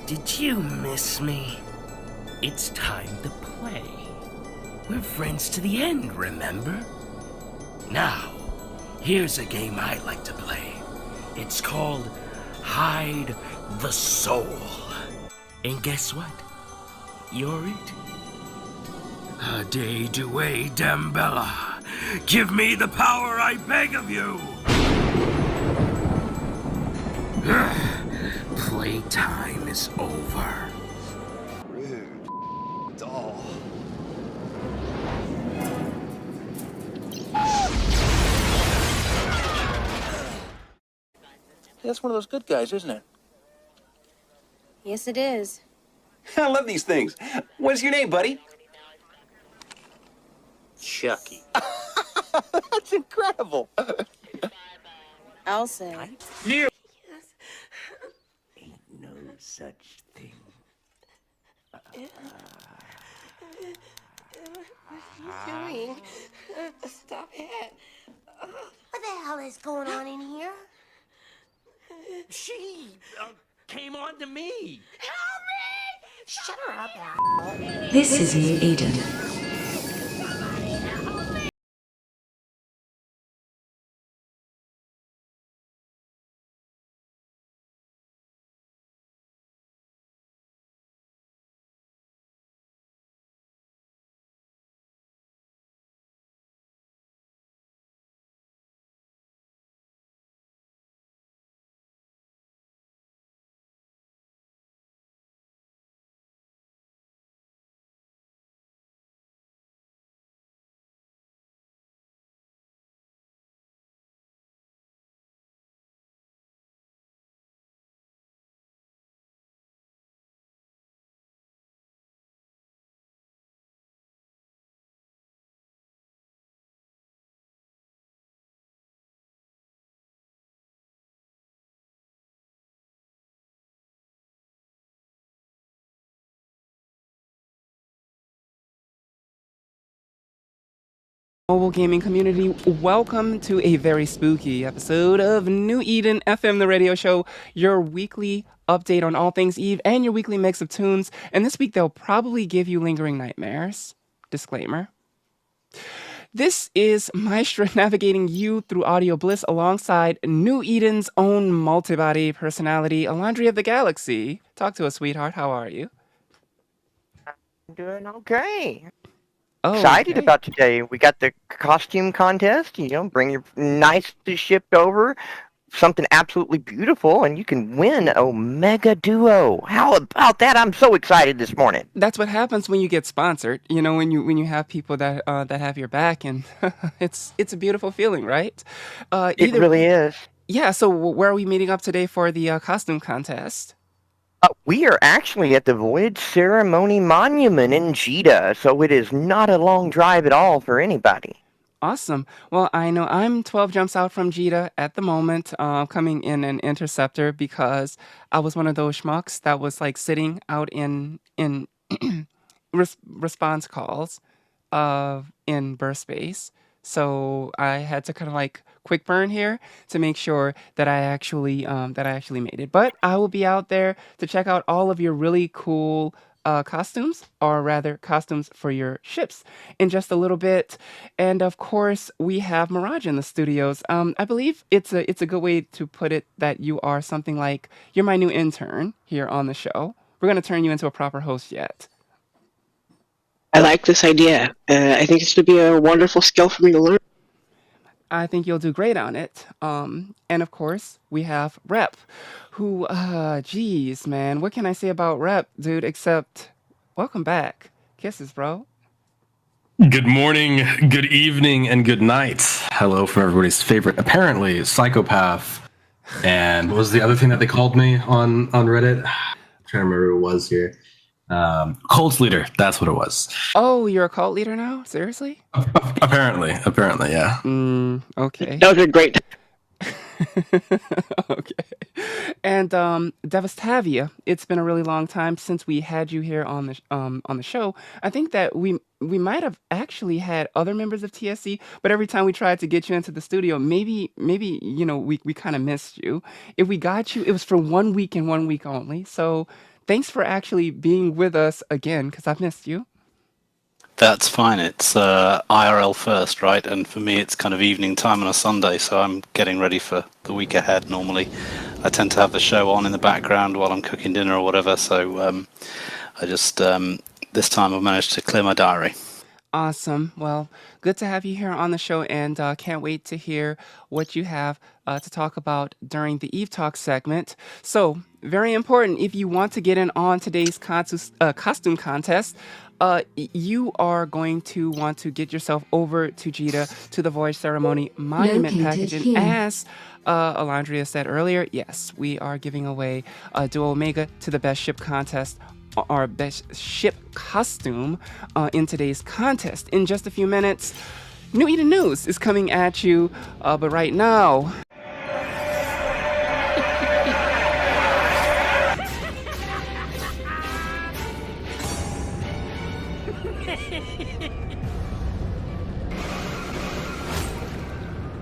Did you miss me? It's time to play. We're friends to the end, remember? Now, here's a game I like to play. It's called Hide the Soul. And guess what? You're it. Ade Due Dambella. Give me the power, I beg of you! Playtime is over. Rude doll. That's one of those good guys, isn't it? Yes, it is. I love these things. What's your name, buddy? Chucky. That's incredible. I'll say. You! Ain't no such thing. What are you doing? Stop it. What the hell is going on in here? She came on to me. Help me! Shut her up, Al. This is New Eden. Mobile gaming community, welcome to a very spooky episode of New Eden FM, the radio show, your weekly update on all things Eve and your weekly mix of tunes. And this week, they'll probably give you lingering nightmares. Disclaimer. This is Maestra navigating you through audio bliss alongside New Eden's own multibody personality, Alondria of the Galaxy. Talk to us, sweetheart. How are you? I'm doing okay. Oh, Excited okay. about today. We got the costume contest. Bring your nice shipped over, something absolutely beautiful, and you can win Omega Duo. How about that? I'm so excited this morning. That's what happens when you get sponsored. When you have people that that have your back, and it's a beautiful feeling, right? It really is. Yeah. So where are we meeting up today for the costume contest? We are actually at the Voyage Ceremony Monumen in Jita, so it is not a long drive at all for anybody. Awesome. Well, I know I'm 12 jumps out from Jita at the moment, coming in an interceptor because I was one of those schmucks that was like sitting out in response calls in burst space. So I had to kind of like quick burn here to make sure that I actually made it. But I will be out there to check out all of your really cool costumes, or rather costumes for your ships, in just a little bit. And of course, we have Mirage in the studios. I believe it's a good way to put it that you are something like you're my new intern here on the show. We're gonna turn you into a proper host yet. I like this idea. I think it's going to be a wonderful skill for me to learn. I think you'll do great on it. And of course, we have Rep, who, geez, man, what can I say about Rep, dude, except welcome back. Kisses, bro. Good morning, good evening, and good night. Hello from everybody's favorite, apparently, psychopath. And what was the other thing that they called me on Reddit? I'm trying to remember who it was here. Cult leader, that's what it was. Oh, you're a cult leader now? Seriously? Apparently, yeah. Okay. That was a great. Okay. And Devastavia, it's been a really long time since we had you here on the show. I think that we might have actually had other members of TSC, but every time we tried to get you into the studio, maybe we kind of missed you. If we got you, it was for 1 week and 1 week only. So thanks for actually being with us again, because I've missed you. That's fine. It's IRL first, right? And for me, it's kind of evening time on a Sunday, so I'm getting ready for the week ahead. Normally, I tend to have the show on in the background while I'm cooking dinner or whatever. So I just this time I've managed to clear my diary. Awesome. Well, good to have you here on the show, and can't wait to hear what you have to talk about during the Eve Talk segment. So, very important, if you want to get in on today's costume contest, you are going to want to get yourself over to Jita, to the Voyage Ceremony Monument packaging. As Alondria said earlier, yes, we are giving away a Duo Omega to the Best Ship contest, our Best Ship costume in today's contest. In just a few minutes, New Eden News is coming at you, but right now...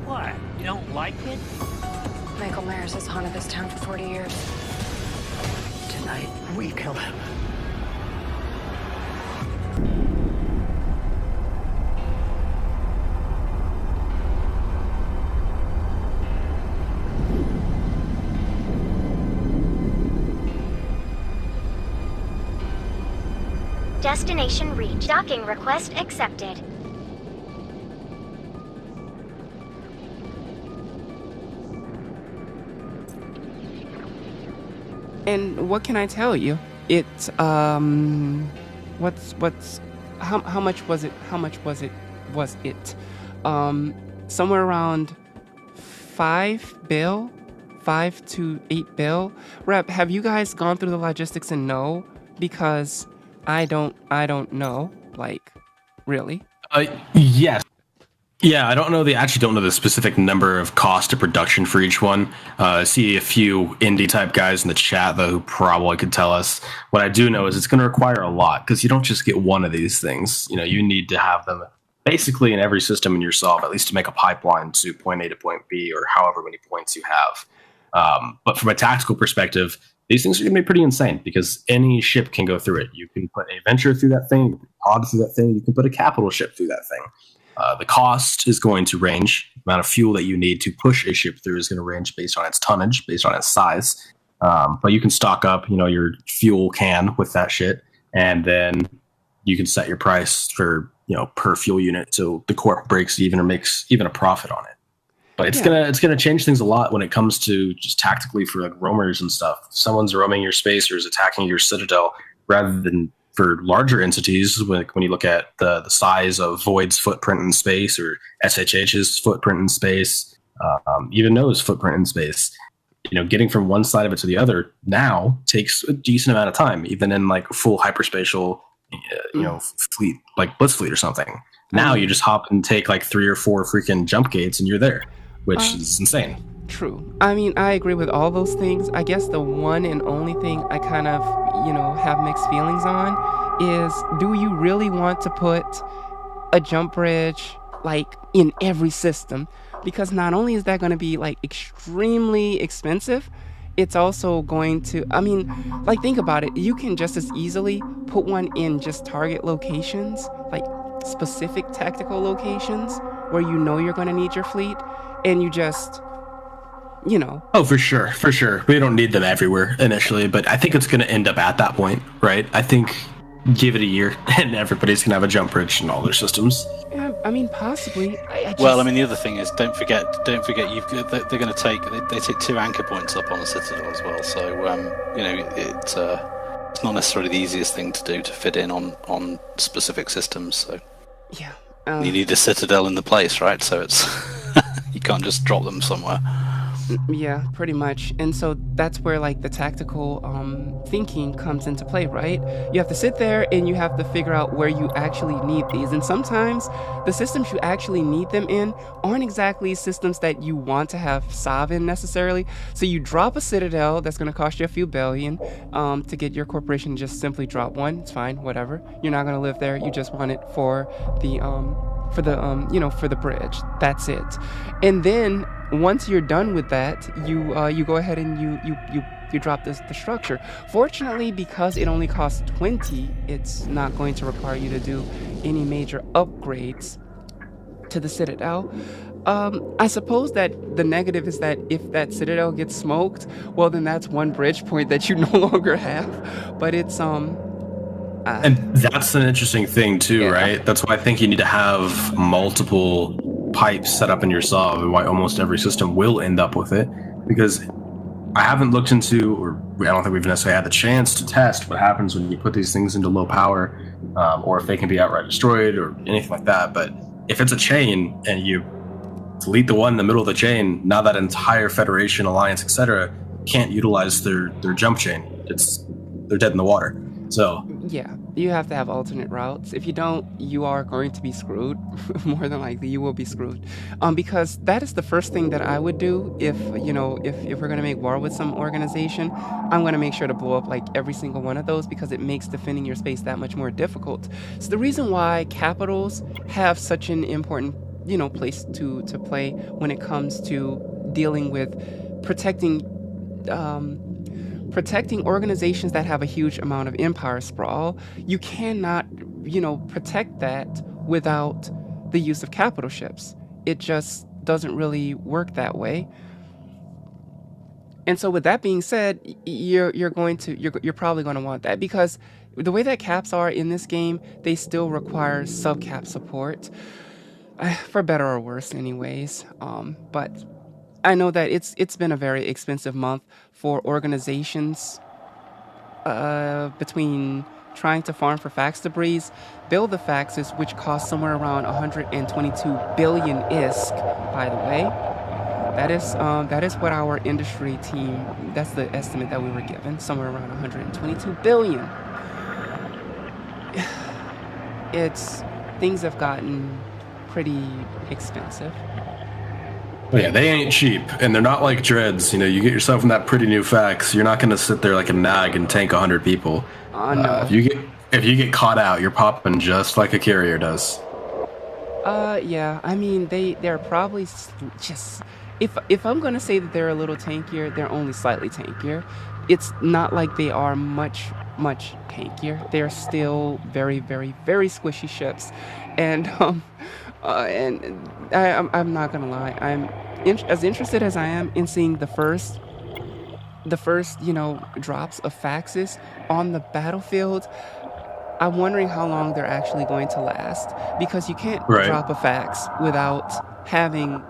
What? You don't like it? Michael Myers has haunted this town for 40 years. Tonight, we kill him. Destination reached. Docking request accepted. And what can I tell you? It's how much was it? Was it somewhere around $5 to $8 bill? Rep, have you guys gone through the logistics and know? Because I don't know. Like, really? Yes. Yeah, I actually don't know the specific number of cost of production for each one. I see a few indie type guys in the chat though who probably could tell us. What I do know is it's going to require a lot, because you don't just get one of these things. You need to have them basically in every system in yourself, at least to make a pipeline to point A to point B, or however many points you have. But from a tactical perspective, these things are going to be pretty insane, because any ship can go through it. You can put a Venture through that thing, you can put a Pod through that thing, you can put a capital ship through that thing. The cost is going to range. The amount of fuel that you need to push a ship through is going to range based on its tonnage, based on its size. But you can stock up, your fuel can with that shit, and then you can set your price for, per fuel unit, so the corp breaks even or makes even a profit on it. But it's gonna change things a lot when it comes to just tactically for like roamers and stuff. If someone's roaming your space or is attacking your citadel, rather than for larger entities, when you look at the size of Void's footprint in space, or SHH's footprint in space, even Noah's footprint in space, getting from one side of it to the other now takes a decent amount of time, even in like full hyperspatial, fleet, like Blitz fleet or something. Now you just hop and take like 3 or 4 freaking jump gates and you're there, which is insane. True. I mean, I agree with all those things. I guess the one and only thing I kind of, have mixed feelings on is, do you really want to put a jump bridge, like, in every system? Because not only is that going to be, like, extremely expensive, it's also going to, think about it. You can just as easily put one in just target locations, like specific tactical locations where you're going to need your fleet, and you just... Oh, for sure. We don't need them everywhere initially, but I think it's going to end up at that point, right? I think give it a year and everybody's going to have a jump bridge in all their systems. Yeah, possibly. Well, the other thing is, don't forget, they're going to take, they take 2 anchor points up on the Citadel as well. So, it's not necessarily the easiest thing to do to fit in on specific systems. So, yeah, you need a Citadel in the place, right? So it's you can't just drop them somewhere. Yeah, pretty much. And so that's where like the tactical thinking comes into play, right? You have to sit there and you have to figure out where you actually need these. And sometimes the systems you actually need them in aren't exactly systems that you want to have Sav in necessarily. So you drop a citadel that's going to cost you a few billion to get your corporation to just simply drop one. It's fine, whatever. You're not going to live there. You just want it for the for the bridge. That's it. And then once you're done with that, you go ahead and you drop the structure. Fortunately, because it only costs 20, it's not going to require you to do any major upgrades to the citadel. I suppose that the negative is that if that citadel gets smoked, well then that's one bridge point that you no longer have. But it's and that's an interesting thing too, right? That's why I think you need to have multiple pipes set up in your Sav, and why almost every system will end up with it. Because I haven't looked into, or I don't think we've necessarily had the chance to test what happens when you put these things into low power, or if they can be outright destroyed or anything like that. But if it's a chain and you delete the one in the middle of the chain, now that entire Federation, Alliance, etc., can't utilize their jump chain. They're dead in the water. So yeah, you have to have alternate routes. If you don't, you are going to be screwed. More than likely, you will be screwed. Because that is the first thing that I would do if we're gonna make war with some organization. I'm gonna make sure to blow up like every single one of those because it makes defending your space that much more difficult. So the reason why capitals have such an important place to play when it comes to dealing with protecting organizations that have a huge amount of empire sprawl. You cannot, protect that without the use of capital ships. It just doesn't really work that way. And so with that being said, you're probably going to want that because the way that caps are in this game, they still require sub-cap support, for better or worse anyways. But I know that it's been a very expensive month for organizations between trying to farm for fax debris, build the faxes, which cost somewhere around 122 billion ISK, by the way. That is what our industry team, that's the estimate that we were given, somewhere around 122 billion. Things have gotten pretty expensive. Well, yeah, they ain't cheap, and they're not like dreads. You get yourself in that pretty new fax, you're not going to sit there like a nag and tank 100 people. No. If you get caught out, you're popping just like a carrier does. Yeah. I mean, they're probably just. If I'm going to say that they're a little tankier, they're only slightly tankier. It's not like they are much tankier. They're still very, very, very squishy ships, and I'm not gonna lie. I'm as interested as I am in seeing the first drops of faxes on the battlefield. I'm wondering how long they're actually going to last because you can't drop a fax without having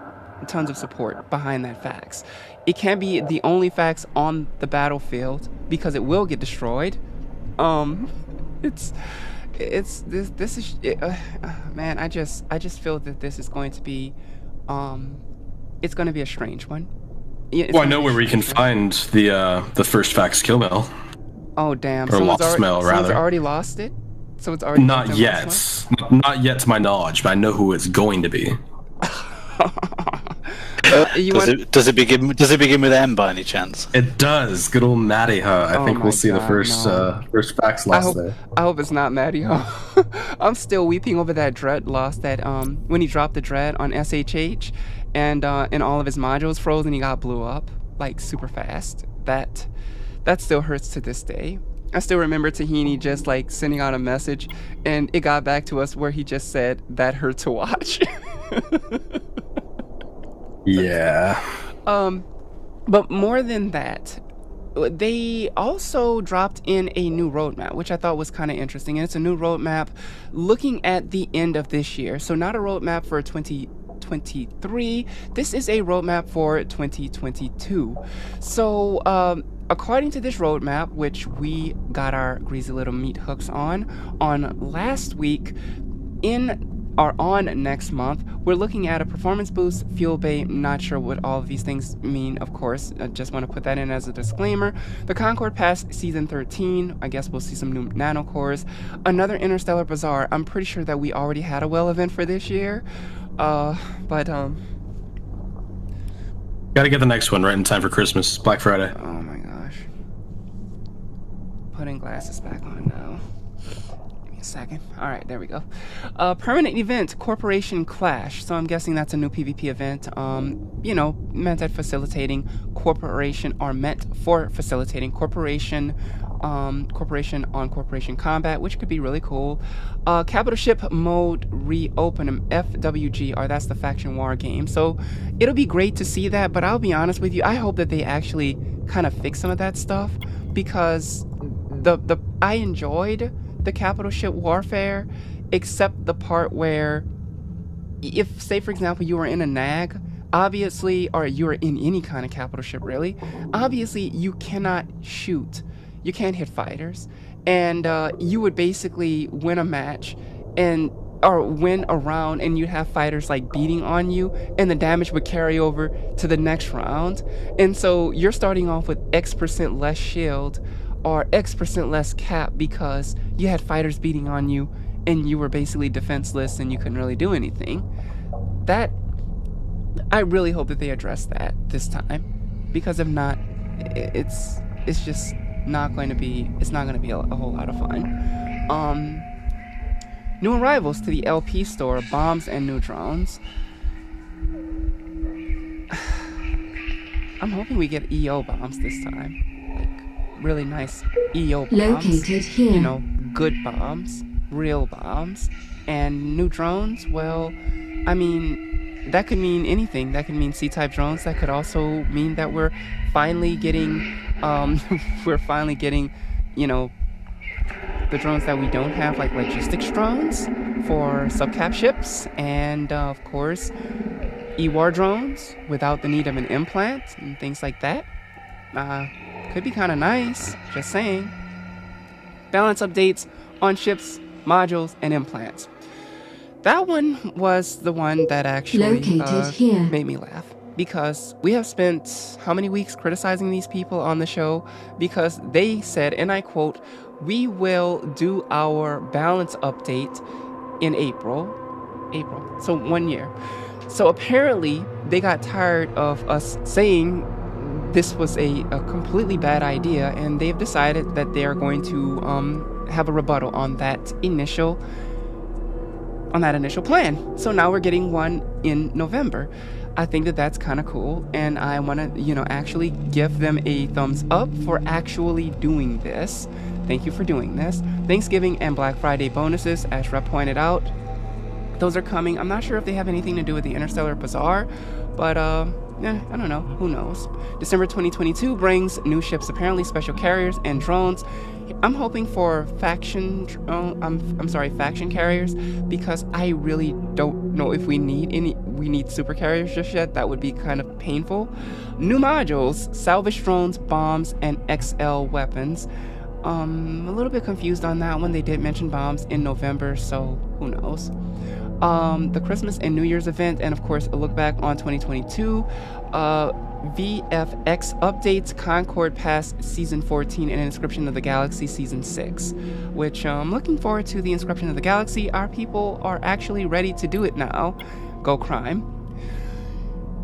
tons of support behind that fax. It can't be the only fax on the battlefield because it will get destroyed. Man, I just feel that this is going to be it's going to be a strange one. Well, I know where we can find the first fax kill mill. Oh damn! Or lost mill, rather. Someone's already lost it. So it's already not yet. Not yet to my knowledge, but I know who it's going to be. Does it begin with M by any chance? It does. Good old Matty, huh? I think we'll see the first fax loss there. I hope it's not Matty, huh? I'm still weeping over that dread loss that when he dropped the dread on SHH and all of his modules froze and he got blew up like super fast. That still hurts to this day. I still remember Tahini just like sending out a message and it got back to us where he just said that hurt to watch. Yeah. But more than that, they also dropped in a new roadmap, which I thought was kind of interesting. And it's a new roadmap looking at the end of this year. So not a roadmap for 2023. This is a roadmap for 2022. So according to this roadmap, which we got our greasy little meat hooks on last week, in are on next month. We're looking at a performance boost, fuel bay. Not sure what all of these things mean, of course. I just want to put that in as a disclaimer. The Concord Pass Season 13. I guess we'll see some new nanocores. Another Interstellar Bazaar. I'm pretty sure that we already had a well event for this year. But Gotta get the next one right in time for Christmas, Black Friday. oh my gosh. Putting glasses back on now. Give me a second. All right, there we go. Permanent event, Corporation Clash. So I'm guessing that's a new PvP event. You know, meant for facilitating corporation on corporation combat, which could be really cool. Capital Ship Mode reopen, FWG, that's the faction war game. So it'll be great to see that, but I'll be honest with you, I hope that they actually kind of fix some of that stuff, because I enjoyed the Capital Ship Warfare, except the part where, if, say for example, you were in a NAG, obviously, or you were in any kind of capital ship really, obviously you cannot shoot. You can't hit fighters, and you would basically win a match or win a round, and you'd have fighters like beating on you, and the damage would carry over to the next round. And so you're starting off with X% less shield or X% less cap because you had fighters beating on you and you were basically defenseless and you couldn't really do anything. That, I really hope that they address that this time, because if not, it's just not going to be a whole lot of fun. New arrivals to the LP store, bombs and new drones. I'm hoping we get EO bombs this time, like really nice EO bombs. Located here. You know, good bombs, real bombs. And new drones, well, I mean, that could mean anything. That could mean C-type drones. That could also mean that we're finally getting, you know, the drones that we don't have, like logistics drones for subcap ships, and of course, E-War drones without the need of an implant and things like that. Could be kind of nice, just saying. Balance updates on ships, modules, and implants. That one was the one that actually made me laugh, because we have spent how many weeks criticizing these people on the show because they said, and I quote, "We will do our balance update in April, so 1 year." So apparently they got tired of us saying this was a completely bad idea, and they've decided that they are going to have a rebuttal on that initial plan. So now we're getting one in November. I think that that's kind of cool, and I want to, you know, actually give them a thumbs up for actually doing this. Thank you for doing this. Thanksgiving and Black Friday bonuses, as Rep pointed out, those are coming. I'm not sure if they have anything to do with the Interstellar Bazaar, but I don't know. Who knows? December 2022 brings new ships, apparently special carriers and drones. I'm hoping for faction carriers, because I really don't know if we need super carriers just yet. That would be kind of painful. New modules, salvage drones, bombs, and XL weapons. A little bit confused on that one. They did mention bombs in November, so who knows. The Christmas and New Year's event, and of course a look back on 2022. VFX updates, Concord Pass Season 14, and Inscription of the Galaxy Season 6, which I'm looking forward to. The Inscription of the Galaxy. Our people are actually ready to do it now. Go Crime.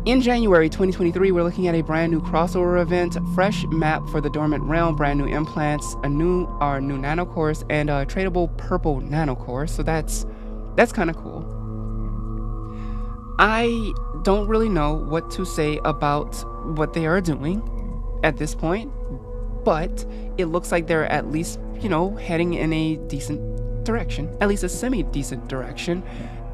In January 2023, we're looking at a brand new crossover event, fresh map for the Dormant Realm, brand new implants, our new nanocores, and a tradable purple nanocore. So that's kind of cool. I don't really know what to say about what they are doing at this point, but it looks like they're at least, you know, heading in a decent direction, at least a semi-decent direction,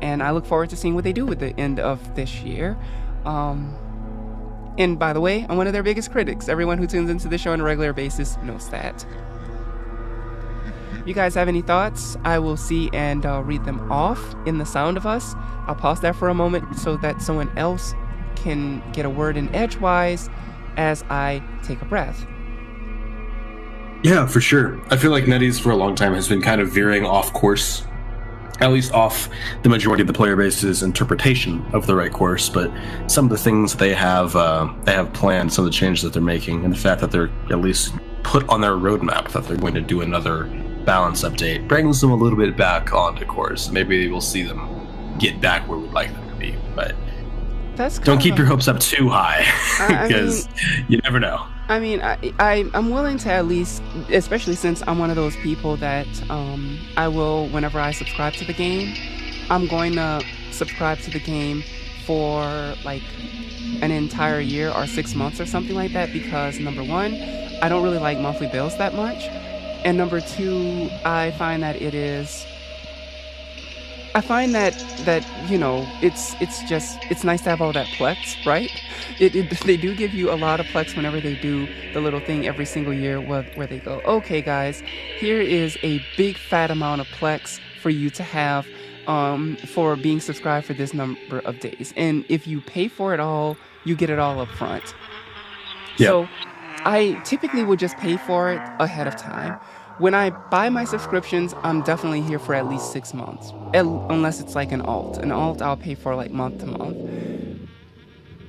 and I look forward to seeing what they do with the end of this year. And by the way, I'm one of their biggest critics. Everyone who tunes into the show on a regular basis knows that. If you guys have any thoughts, I will see and read them off in the sound of us. I'll pause that for a moment so that someone else can get a word in edgewise as I take a breath. Yeah, for sure. I feel like NetEase for a long time has been kind of veering off course at least off the majority of the player base's interpretation of the right course, but some of the things they have planned, some of the changes that they're making, and the fact that they're at least put on their roadmap that they're going to do another balance update brings them a little bit back onto course. Maybe we'll see them get back where we'd like them to be, but don't keep your hopes up too high because you never know. I mean, I'm willing to at least, especially since I'm one of those people that I will, whenever I subscribe to the game, I'm going to subscribe to the game for like an entire year or 6 months or something like that, because number one, I don't really like monthly bills that much, and number two, I find that you know, it's nice to have all that plex, right? They do give you a lot of plex whenever they do the little thing every single year where they go, okay guys, here is a big fat amount of plex for you to have for being subscribed for this number of days, and if you pay for it all, you get it all up front. Yep. So I typically would just pay for it ahead of time. When I buy my subscriptions, I'm definitely here for at least 6 months, unless it's like an alt. An alt, I'll pay for like month to month.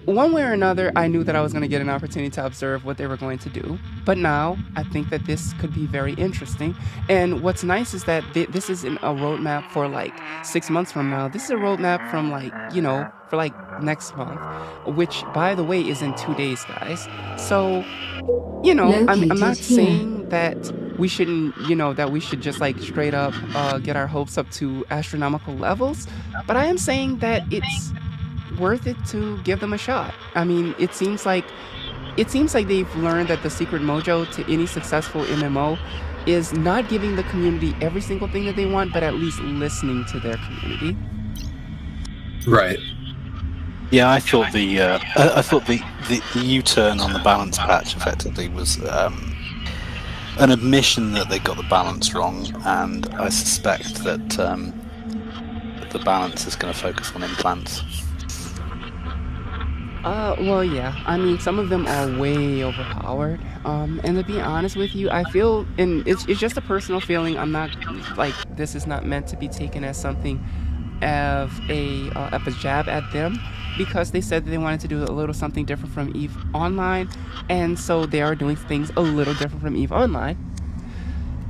One way or another, I knew that I was going to get an opportunity to observe what they were going to do. But now, I think that this could be very interesting. And what's nice is that this isn't a roadmap for like 6 months from now. This is a roadmap from like, you know, for like next month, which, by the way, is in 2 days, guys. So, you know, I'm not saying that we shouldn't, you know, that we should just like straight up get our hopes up to astronomical levels. But I am saying that it's worth it to give them a shot. I mean, it seems like they've learned that the secret mojo to any successful MMO is not giving the community every single thing that they want, but at least listening to their community. Right. Yeah, I thought the U-turn on the balance patch effectively was an admission that they got the balance wrong, and I suspect that the balance is going to focus on implants. Well, yeah. I mean, some of them are way overpowered. And to be honest with you, I feel, and it's just a personal feeling. I'm not like, this is not meant to be taken as something of a jab at them, because they said that they wanted to do a little something different from EVE Online, and so they are doing things a little different from EVE Online.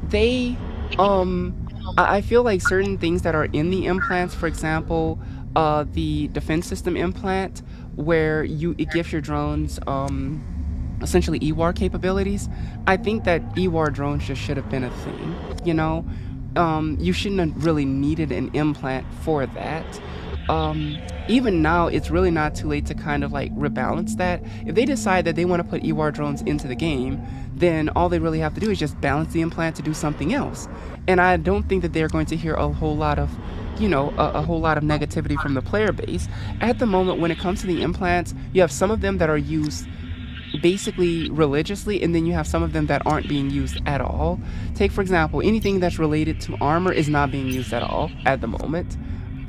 They, I feel like certain things that are in the implants, for example, the defense system implant, where it gives your drones essentially EWAR capabilities. I think that EWAR drones just should have been a thing, you know? You shouldn't have really needed an implant for that. Even now, it's really not too late to kind of like rebalance that. If they decide that they want to put EWAR drones into the game, then all they really have to do is just balance the implant to do something else. And I don't think that they're going to hear a whole lot of, you know, a whole lot of negativity from the player base. At the moment, when it comes to the implants, you have some of them that are used basically religiously, and then you have some of them that aren't being used at all. Take, for example, anything that's related to armor is not being used at all at the moment.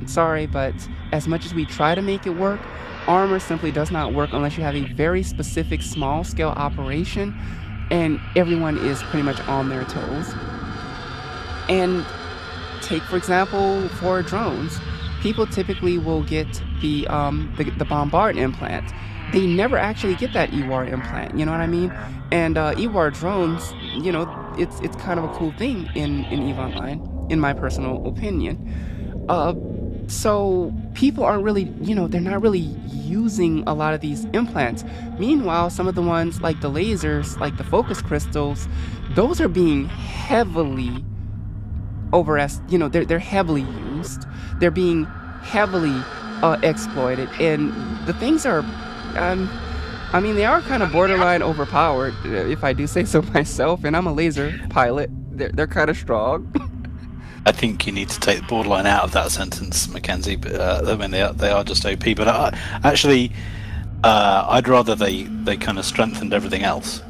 I'm sorry, but as much as we try to make it work, armor simply does not work unless you have a very specific small-scale operation, and everyone is pretty much on their toes. And take, for example, for drones, people typically will get the Bombard implant. They never actually get that EWAR implant, you know what I mean? And EWAR drones, you know, it's kind of a cool thing in EVE Online, in my personal opinion. So people aren't really, you know, they're not really using a lot of these implants. Meanwhile, some of the ones like the lasers, like the focus crystals, those are being heavily you know, they're heavily used. They're being heavily exploited, and the things are, I mean, they are kind of borderline overpowered, if I do say so myself. And I'm a laser pilot. They're kind of strong. I think you need to take the borderline out of that sentence, Mackenzie. But I mean, they are just OP. But actually, I'd rather they kind of strengthened everything else,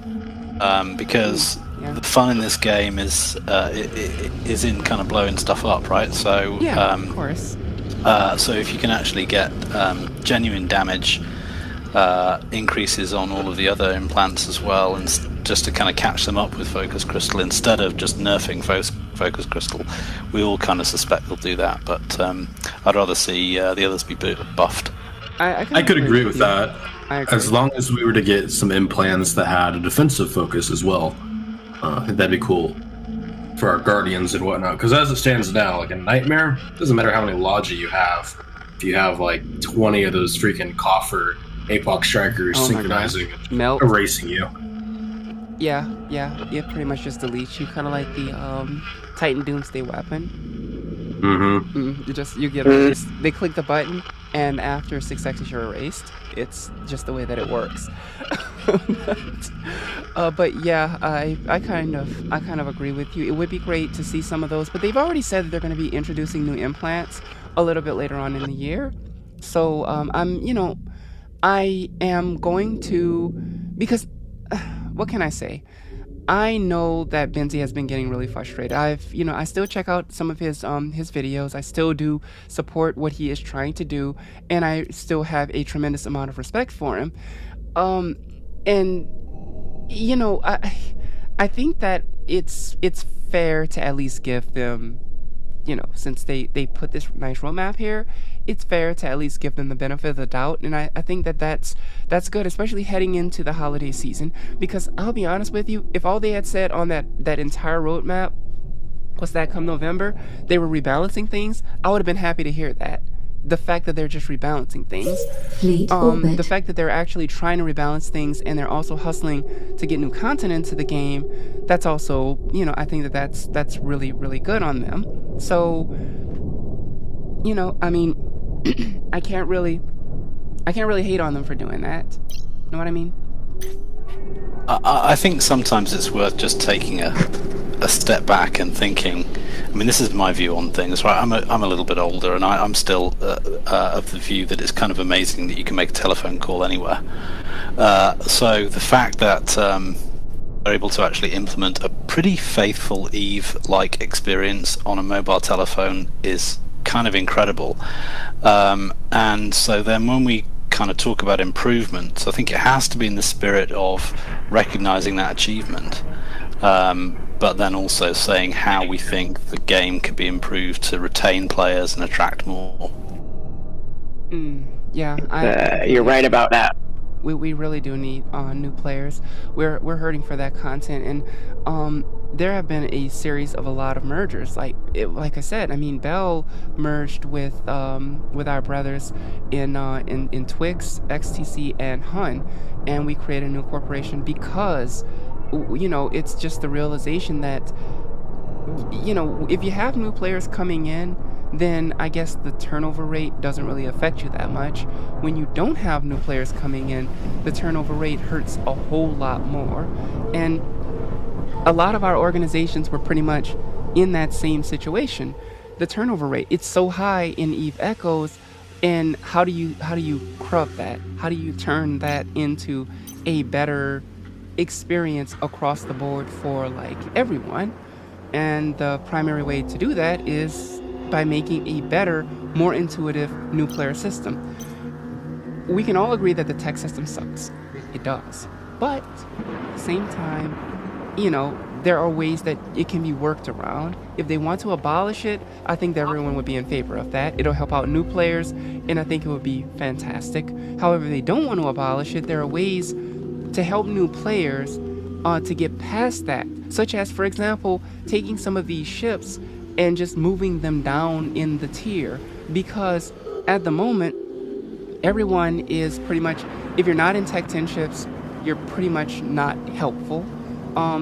because the fun in this game is in kind of blowing stuff up, right? So yeah, of course. So if you can actually get genuine damage increases on all of the other implants as well, and just to kind of catch them up with Focus Crystal instead of just nerfing Focus Crystal. We all kind of suspect they'll do that, but I'd rather see the others be buffed. I could agree with that. As long as we were to get some implants that had a defensive focus as well, that'd be cool for our guardians and whatnot. Because as it stands now, like a nightmare, doesn't matter how many logi you have. If you have like 20 of those freaking coffer Apoc strikers synchronizing, Melt, erasing you. Yeah, it pretty much just deletes you, kind of like the Titan Doomsday weapon. They click the button, and after 6 seconds you're erased. It's just the way that it works. But yeah, I kind of agree with you. It would be great to see some of those, but they've already said that they're going to be introducing new implants a little bit later on in the year. So I am going to, because what can I say? I know that Benzie has been getting really frustrated. I still check out some of his videos. I still do support what he is trying to do, and I still have a tremendous amount of respect for him. And I think that it's fair to at least give them, since they put this nice roadmap here, it's fair to at least give them the benefit of the doubt. And I think that that's good, especially heading into the holiday season, because I'll be honest with you, if all they had said on that entire roadmap was that come November they were rebalancing things, I would have been happy to hear that. The fact that they're just rebalancing things, the fact that they're actually trying to rebalance things, and they're also hustling to get new content into the game, that's also, I think that's really, really good on them. So, I mean, I can't really hate on them for doing that. Know what I mean? I think sometimes it's worth just taking a step back and thinking. I mean, this is my view on things, right? I'm a little bit older, and I'm still of the view that it's kind of amazing that you can make a telephone call anywhere. So the fact that they're able to actually implement a pretty faithful Eve-like experience on a mobile telephone is kind of incredible. And so then when we kind of talk about improvements, I think it has to be in the spirit of recognizing that achievement, but then also saying how we think the game could be improved to retain players and attract more. Yeah, you're right about that. We really do need new players. We're hurting for that content, and there have been a series of a lot of mergers. Like I said, I mean, Bell merged with our brothers in Twix, XTC, and Hun, and we created a new corporation because it's just the realization that if you have new players coming in, then I guess the turnover rate doesn't really affect you that much. When you don't have new players coming in, the turnover rate hurts a whole lot more. And a lot of our organizations were pretty much in that same situation. The turnover rate, it's so high in Eve Echoes, and how do you corrupt that? How do you turn that into a better experience across the board for like everyone? And the primary way to do that is by making a better, more intuitive new player system. We can all agree that the tech system sucks. It does. But at the same time, there are ways that it can be worked around. If they want to abolish it, I think that everyone would be in favor of that. It'll help out new players, and I think it would be fantastic. However, if they don't want to abolish it, there are ways to help new players to get past that, such as, for example, taking some of these ships and just moving them down in the tier, because at the moment everyone is pretty much, if you're not in Tech 10 ships, you're pretty much not helpful.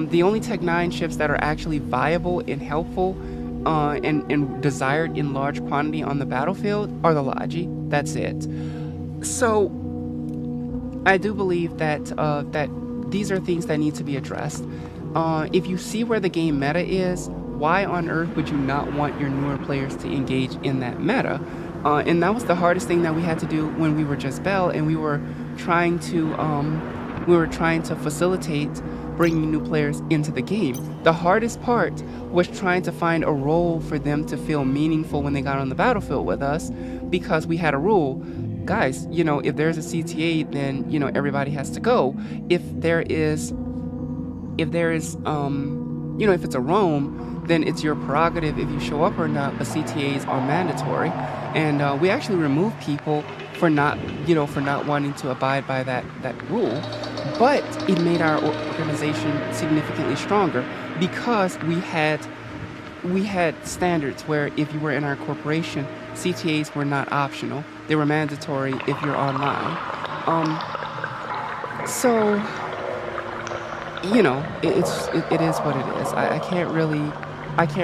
The only Tech 9 ships that are actually viable and helpful and desired in large quantity on the battlefield are the Logi. That's it. So I do believe that that these are things that need to be addressed. If you see where the game meta is, why on earth would you not want your newer players to engage in that meta? And that was the hardest thing that we had to do when we were just Bell, and we were trying to facilitate bringing new players into the game. The hardest part was trying to find a role for them to feel meaningful when they got on the battlefield with us, because we had a rule: guys, if there's a CTA, then everybody has to go. If if it's a roam, then it's your prerogative if you show up or not, but CTAs are mandatory. And we actually remove people for not wanting to abide by that rule. But it made our organization significantly stronger because we had standards where if you were in our corporation, CTAs were not optional. They were mandatory if you're online. So it is what it is. I can't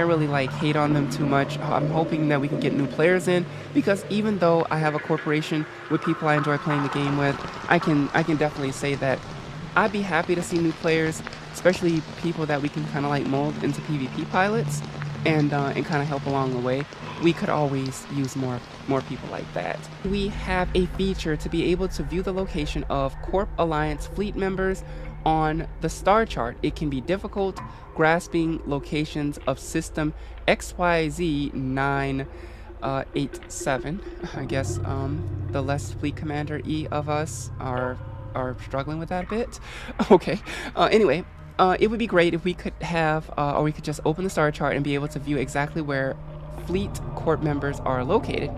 really like hate on them too much. I'm hoping that we can get new players in, because even though I have a corporation with people I enjoy playing the game with, I can definitely say that I'd be happy to see new players, especially people that we can kind of like mold into PvP pilots and kind of help along the way. We could always use more people like that. We have a feature to be able to view the location of Corp Alliance fleet members on the star chart. It can be difficult grasping locations of system XYZ 987. I guess the less fleet commander E of us are struggling with that a bit. Okay. Anyway, it would be great if we could have, or we could just open the star chart and be able to view exactly where fleet corp members are located.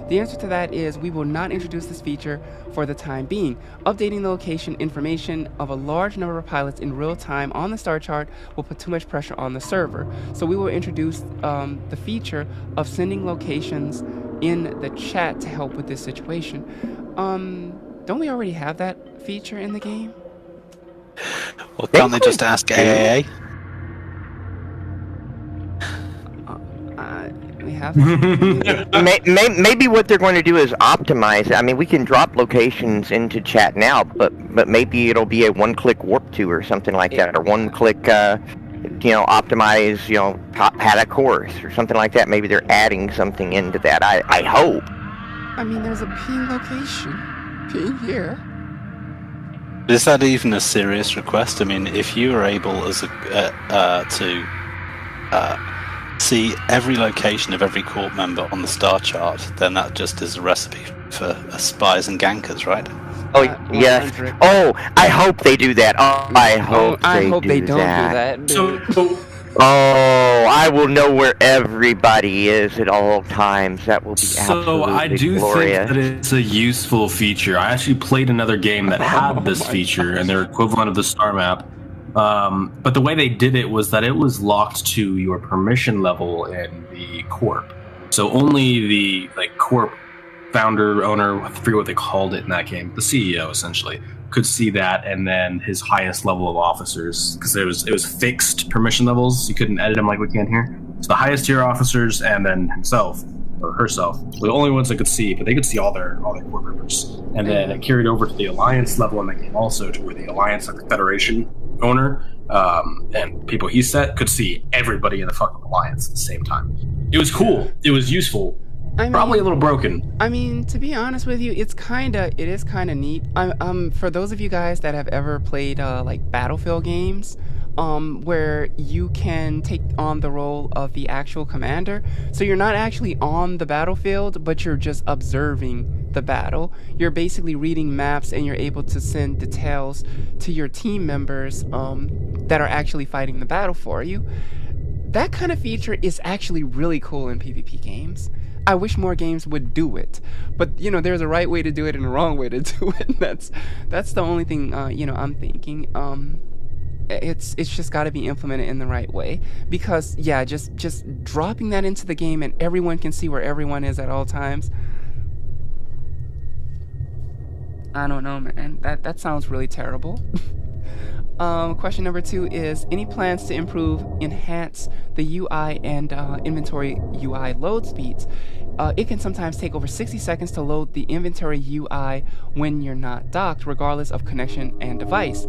The answer to that is we will not introduce this feature for the time being. Updating the location information of a large number of pilots in real time on the star chart will put too much pressure on the server. So we will introduce the feature of sending locations in the chat to help with this situation. Don't we already have that feature in the game? Well, can't they just ask AAA? We have that. Maybe what they're going to do is optimize it. I mean, we can drop locations into chat now, but maybe it'll be a one-click warp to or something like that, or one-click, optimize, paddock course or something like that. Maybe they're adding something into that. I hope. I mean, there's a ping location. Ping here. Is that even a serious request? I mean, if you were able as to see every location of every corp member on the star chart, then that just is a recipe for spies and gankers, right? Oh, yes. Oh, I hope they do that. Oh, I hope they don't do that. Oh, I will know where everybody is at all times. That will be absolutely So I do glorious. think that it's a useful feature. I actually played another game that had this feature, and their equivalent of the star map. But the way they did it was that it was locked to your permission level in the corp. So only the corp founder, owner, I forget what they called it in that game, the CEO essentially, could see that, and then his highest level of officers, because it was fixed permission levels. You couldn't edit them like we can here. So the highest tier officers, and then himself or herself were the only ones that could see, but they could see all their corp members. And then it carried over to the alliance level in the game also, to where the alliance, like the Federation owner, and people he set could see everybody in the fucking alliance at the same time. It was cool. It was useful. Probably a little broken. I mean, to be honest with you, it is kind of neat. For those of you guys that have ever played like Battlefield games, where you can take on the role of the actual commander. So you're not actually on the battlefield, but you're just observing the battle. You're basically reading maps, and you're able to send details to your team members that are actually fighting the battle for you. That kind of feature is actually really cool in PvP games. I wish more games would do it, but there's a right way to do it and a wrong way to do it. That's the only thing I'm thinking. It's just got to be implemented in the right way, because yeah, just dropping that into the game and everyone can see where everyone is at all times. I don't know, man. That sounds really terrible. Question number 2 is, any plans to enhance the UI and inventory UI load speeds? It can sometimes take over 60 seconds to load the inventory UI when you're not docked, regardless of connection and device.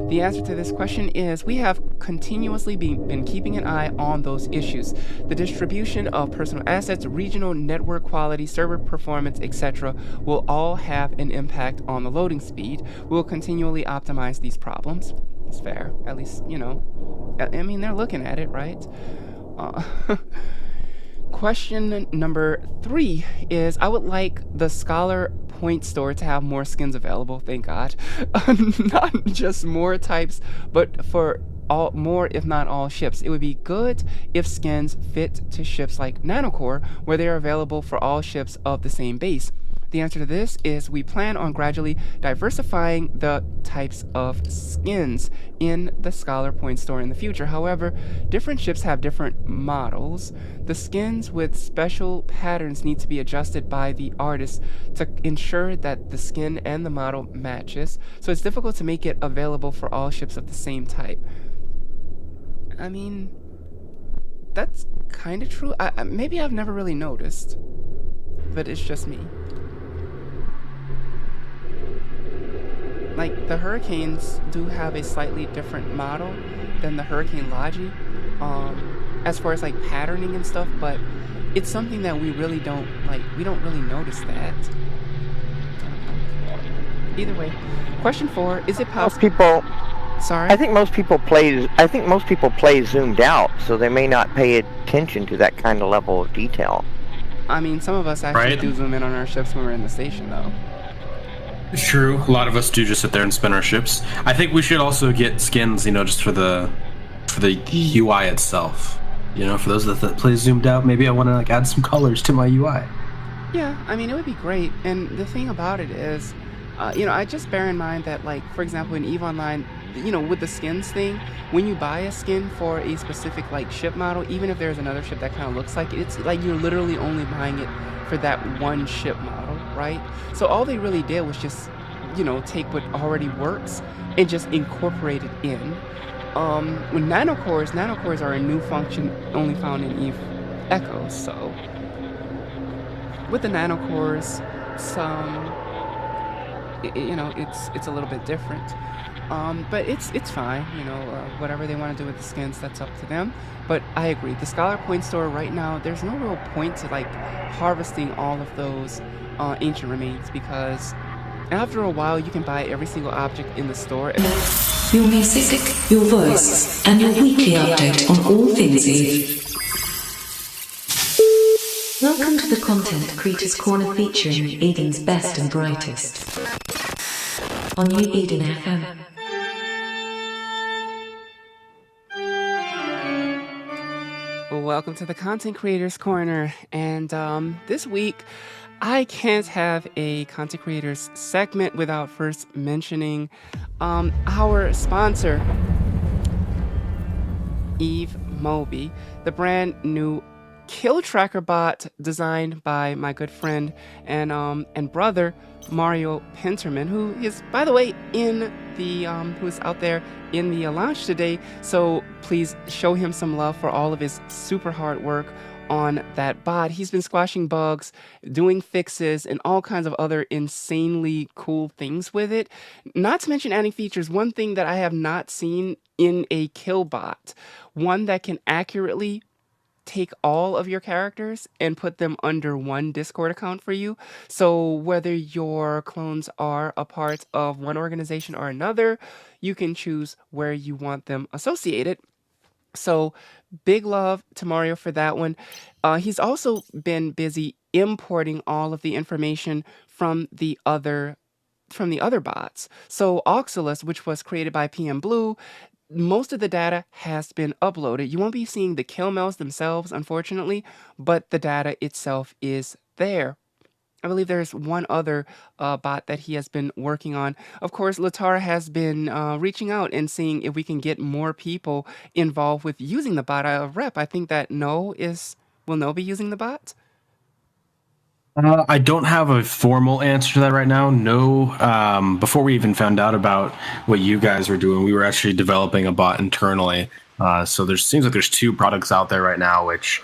The answer to this question is we have continuously been keeping an eye on those issues. The distribution of personal assets, regional network quality, server performance, etc. will all have an impact on the loading speed. We'll continually optimize these problems. It's fair. At least, I mean, they're looking at it, right? question number 3 is, I would like the Scholar Point store to have more skins available, thank God. Not just more types, but for all more, if not all ships. It would be good if skins fit to ships like Nanocore, where they are available for all ships of the same base. The answer to this is we plan on gradually diversifying the types of skins in the Scholar Point store in the future. However, different ships have different models. The skins with special patterns need to be adjusted by the artist to ensure that the skin and the model matches. So it's difficult to make it available for all ships of the same type. I mean, that's kind of true. Maybe I've never really noticed, but it's just me. Like, the Hurricanes do have a slightly different model than the Hurricane Logi, as far as like patterning and stuff, but it's something that we really don't like. We don't really notice that. Either way, question 4: is it possible? Sorry. I think most people play zoomed out, so they may not pay attention to that kind of level of detail. I mean, some of us actually do zoom in on our ships when we're in the station, though. It's true. A lot of us do just sit there and spin our ships. I think we should also get skins, you know, just for the UI itself. You know, for those that play zoomed out, maybe I want to like add some colors to my UI. Yeah, I mean, it would be great. And the thing about it is, you know, I just bear in mind that, like, for example, in EVE Online, you know, with the skins thing, when you buy a skin for a specific like ship model, even if there's another ship that kind of looks like it, it's like you're literally only buying it for that one ship model, right? So all they really did was just, you know, take what already works and just incorporate it in. With nanocores are a new function only found in EVE Echo. So with the nanocores, you know, it's a little bit different. But it's fine, you know, whatever they want to do with the skins, that's up to them. But I agree, the Scholar Point store right now, there's no real point to like harvesting all of those ancient remains, because after a while you can buy every single object in the store. Your music, your voice, and your weekly update on all things EVE. Welcome to the Content Creators Corner featuring Eden's best and brightest on New Eden FM. Welcome to the Content Creators Corner, and this week I can't have a Content Creators segment without first mentioning our sponsor, Eve Moby, the brand new kill tracker bot designed by my good friend and brother Mario Penterman, who is, by the way, in the who's out there in the launch today. So please show him some love for all of his super hard work on that bot. He's been squashing bugs, doing fixes, and all kinds of other insanely cool things with it. Not to mention adding features. One thing that I have not seen in a kill bot, one that can accurately take all of your characters and put them under one Discord account for you. So whether your clones are a part of one organization or another, you can choose where you want them associated. So big love to Mario for that one. He's also been busy importing all of the information from the other bots. So Oxalus, which was created by PM Blue, most of the data has been uploaded. You won't be seeing the kill mails themselves, unfortunately, but the data itself is there. I believe there's one other bot that he has been working on. Of course, Latara has been reaching out and seeing if we can get more people involved with using the bot. Rep, I think that will No be using the bot? I don't have a formal answer to that right now. No. Before we even found out about what you guys were doing, we were actually developing a bot internally. So there seems like there's 2 products out there right now, which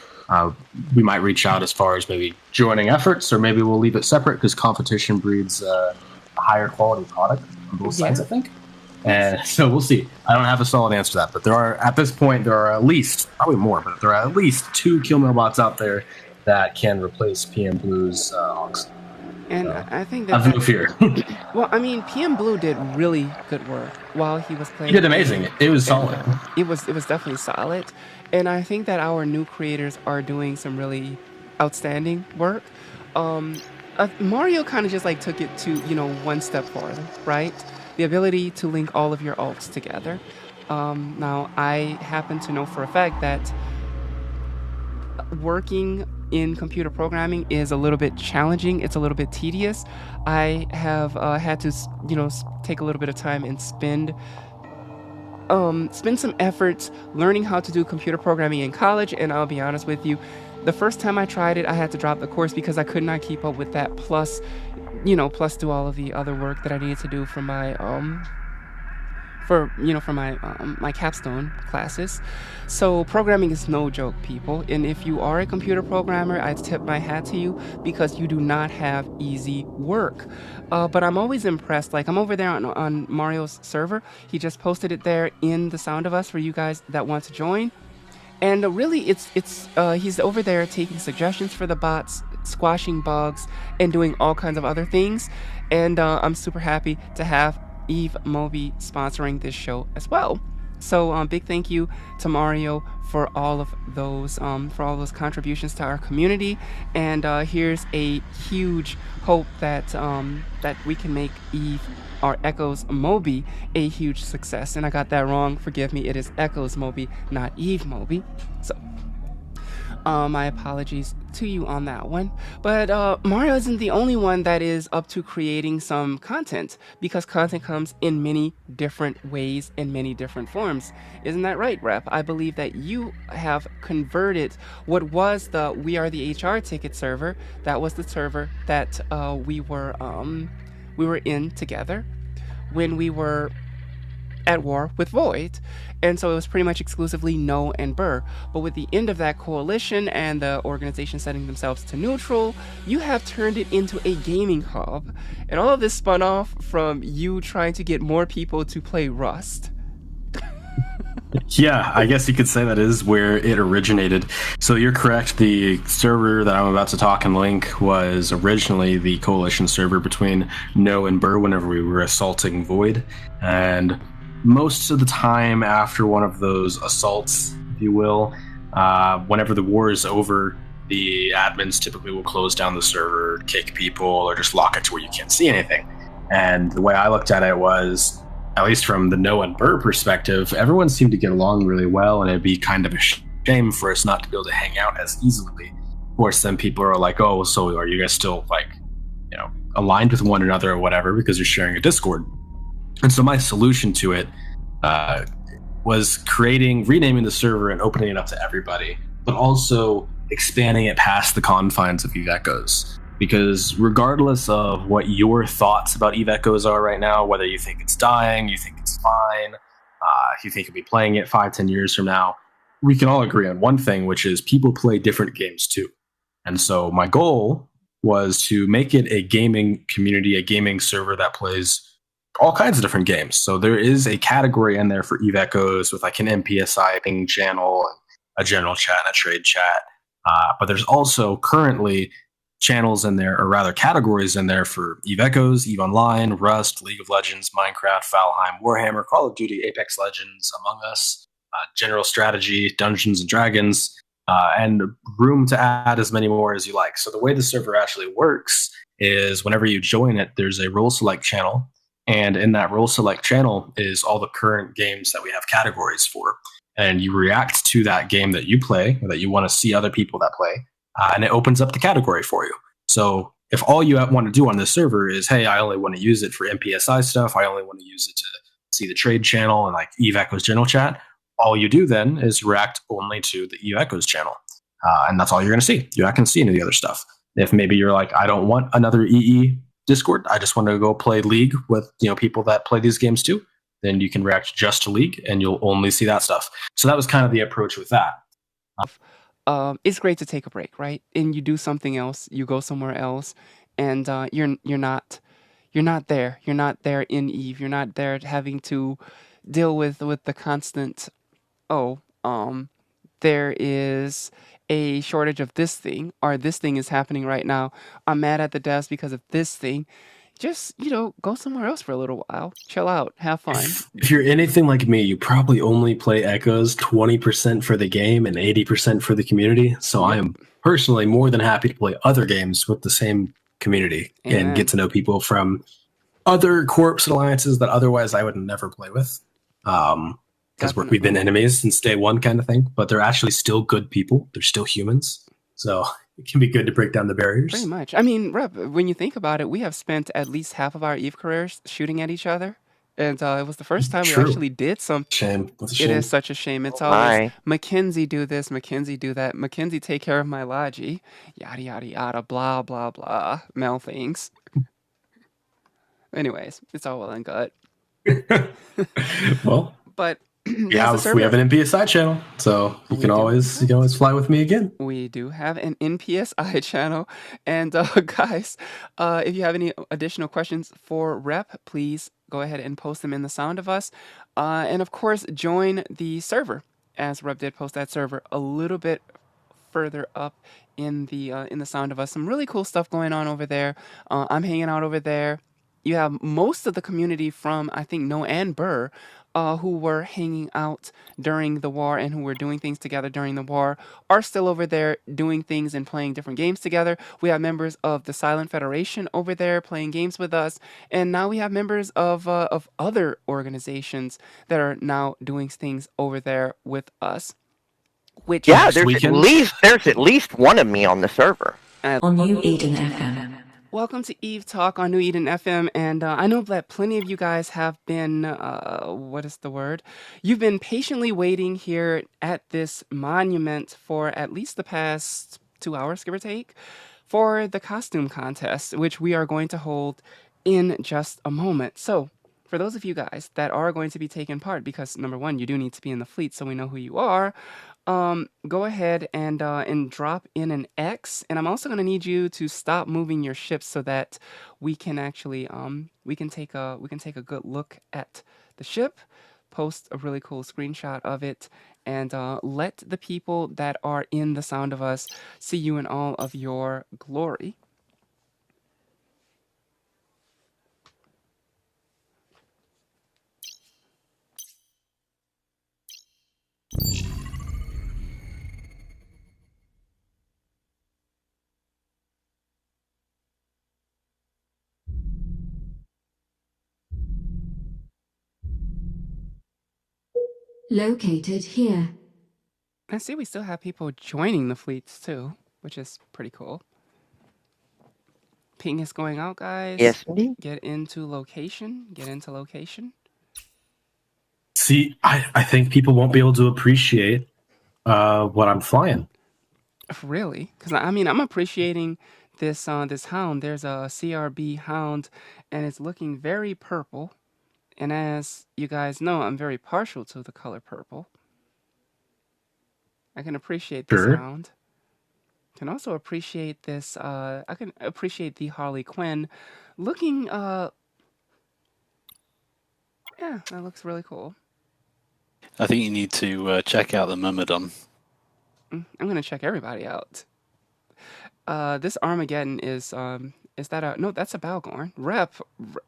we might reach out as far as maybe joining efforts, or maybe we'll leave it separate because competition breeds a higher quality product on both sides, I think. And so we'll see. I don't have a solid answer to that, but at this point, there are at least, probably more, but there are at least 2 kill mail bots out there that can replace PM Blue's Ox. And I think that Have no fear. well, I mean, PM Blue did really good work while he was playing. He did amazing. It was solid. It was definitely solid, and I think that our new creators are doing some really outstanding work. Um, Mario kind of just like took it to one step farther, right? The ability to link all of your alts together. Now, I happen to know for a fact that working in computer programming is a little bit challenging. It's a little bit tedious. I have had to, take a little bit of time and spend some efforts learning how to do computer programming in college. And I'll be honest with you, the first time I tried it, I had to drop the course because I could not keep up with that. Plus do all of the other work that I needed to do for my my capstone classes. So programming is no joke, people. And if you are a computer programmer, I tip my hat to you because you do not have easy work. But I'm always impressed. Like, I'm over there on Mario's server. He just posted it there in the Sound of Us for you guys that want to join. And really, he's over there taking suggestions for the bots, squashing bugs, and doing all kinds of other things. And I'm super happy to have Eve Moby sponsoring this show as well. So big thank you to Mario for all of those contributions to our community. And here's a huge hope that that we can make Eve or Echoes Moby a huge success. And I got that wrong. Forgive me. It is Echoes Moby, not Eve Moby. So my apologies to you on that one. But Mario isn't the only one that is up to creating some content, because content comes in many different ways and many different forms. Isn't that right, Rep? I believe that you have converted what was the We Are the HR ticket server. That was the server that we were in together when we were at war with Void, and so it was pretty much exclusively No and Burr. But with the end of that coalition and the organization setting themselves to neutral, you have turned it into a gaming hub, and all of this spun off from you trying to get more people to play Rust. Yeah, I guess you could say that is where it originated. So you're correct. The server that I'm about to talk and link was originally the coalition server between No and Burr whenever we were assaulting Void. And most of the time after one of those assaults, if you will, whenever the war is over, the admins typically will close down the server, kick people, or just lock it to where you can't see anything. And the way I looked at it was, at least from the No and Burr perspective, everyone seemed to get along really well, and it'd be kind of a shame for us not to be able to hang out as easily. Of course, then people are like, oh, so are you guys still, aligned with one another or whatever, because you're sharing a Discord? And so my solution to it was renaming the server and opening it up to everybody, but also expanding it past the confines of Eve Echoes. Because regardless of what your thoughts about Eve Echoes are right now, whether you think it's dying, you think it's fine, you think you'll be playing it 5-10 years from now, we can all agree on one thing, which is people play different games too. And so my goal was to make it a gaming community, a gaming server that plays all kinds of different games. So there is a category in there for Eve Echoes with like an MPSI ping channel, a general chat, and a trade chat. But there's also currently channels in there, or rather categories in there, for Eve Echoes, Eve Online, Rust, League of Legends, Minecraft, Valheim, Warhammer, Call of Duty, Apex Legends, Among Us, General Strategy, Dungeons and Dragons, and room to add as many more as you like. So the way the server actually works is whenever you join it, there's a role select channel, and in that role select channel is all the current games that we have categories for. And you react to that game that you play, or that you want to see other people that play, and it opens up the category for you. So if all you want to do on this server is, hey, I only want to use it for MPSI stuff, I only want to use it to see the trade channel and like Eve Echoes general chat, all you do then is react only to the Eve Echoes channel. And that's all you're going to see. You're not going to see any of the other stuff. If maybe you're like, I don't want another EE Discord, I just want to go play League with people that play these games too, then you can react just to League and you'll only see that stuff. So that was kind of the approach with that. It's great to take a break, right? And you do something else, you go somewhere else, and you're not there. You're not there in Eve. You're not there having to deal with the constant. There is a shortage of this thing, or this thing is happening right now. I'm mad at the devs because of this thing. Just, go somewhere else for a little while. Chill out. Have fun. If you're anything like me, you probably only play Echoes 20% for the game and 80% for the community. So I am personally more than happy to play other games with the same community and get to know people from other corps and alliances that otherwise I would never play with. Because we've been enemies since day one kind of thing, but they're actually still good people. They're still humans. So it can be good to break down the barriers. Pretty much. I mean, Rep, when you think about it, we have spent at least half of our EVE careers shooting at each other. And it was the first time we actually did something. Shame. That's a shame. It is such a shame. It's always, Mackenzie do this, Mackenzie do that, Mackenzie take care of my logi, yada, yada, yada, blah, blah, blah, Mel things. Anyways, it's all well and good. Well, but yeah, we have an NPSI channel, so you can always fly with me again. We do have an NPSI channel, and guys, if you have any additional questions for Rep, please go ahead and post them in the Sound of Us, and of course, join the server, as Rep did post that server a little bit further up in the Sound of Us. Some really cool stuff going on over there. I'm hanging out over there. You have most of the community from, I think, No and Burr, who were hanging out during the war and who were doing things together during the war, are still over there doing things and playing different games together. We have members of the Silent Federation over there playing games with us, and now we have members of other organizations that are now doing things over there with us. Which there's at least one of me on the server. On New Eden FM. Welcome to Eve Talk on New Eden FM, and I know that plenty of you guys have been, what is the word? You've been patiently waiting here at this monument for at least the past 2 hours, give or take, for the costume contest, which we are going to hold in just a moment. So, for those of you guys that are going to be taking part, because number one, you do need to be in the fleet so we know who you are, go ahead and drop in an X, and I'm also going to need you to stop moving your ships so that we can actually we can take a good look at the ship, post a really cool screenshot of it, and let the people that are in the Sound of Us see you in all of your glory. Located here. I see we still have people joining the fleets too, which is pretty cool. Ping is going out, guys. Yes, indeed. Get into location. See, I think people won't be able to appreciate what I'm flying. Really? Because I mean, I'm appreciating this this hound. There's a CRB hound, and it's looking very purple. And as you guys know, I'm very partial to the color purple. I can appreciate this hound. Can also appreciate this. I can appreciate the Harley Quinn, looking. Yeah, that looks really cool. I think you need to check out the Myrmidon. I'm gonna check everybody out. This Armageddon is that a no? That's a Balgorn. Rep,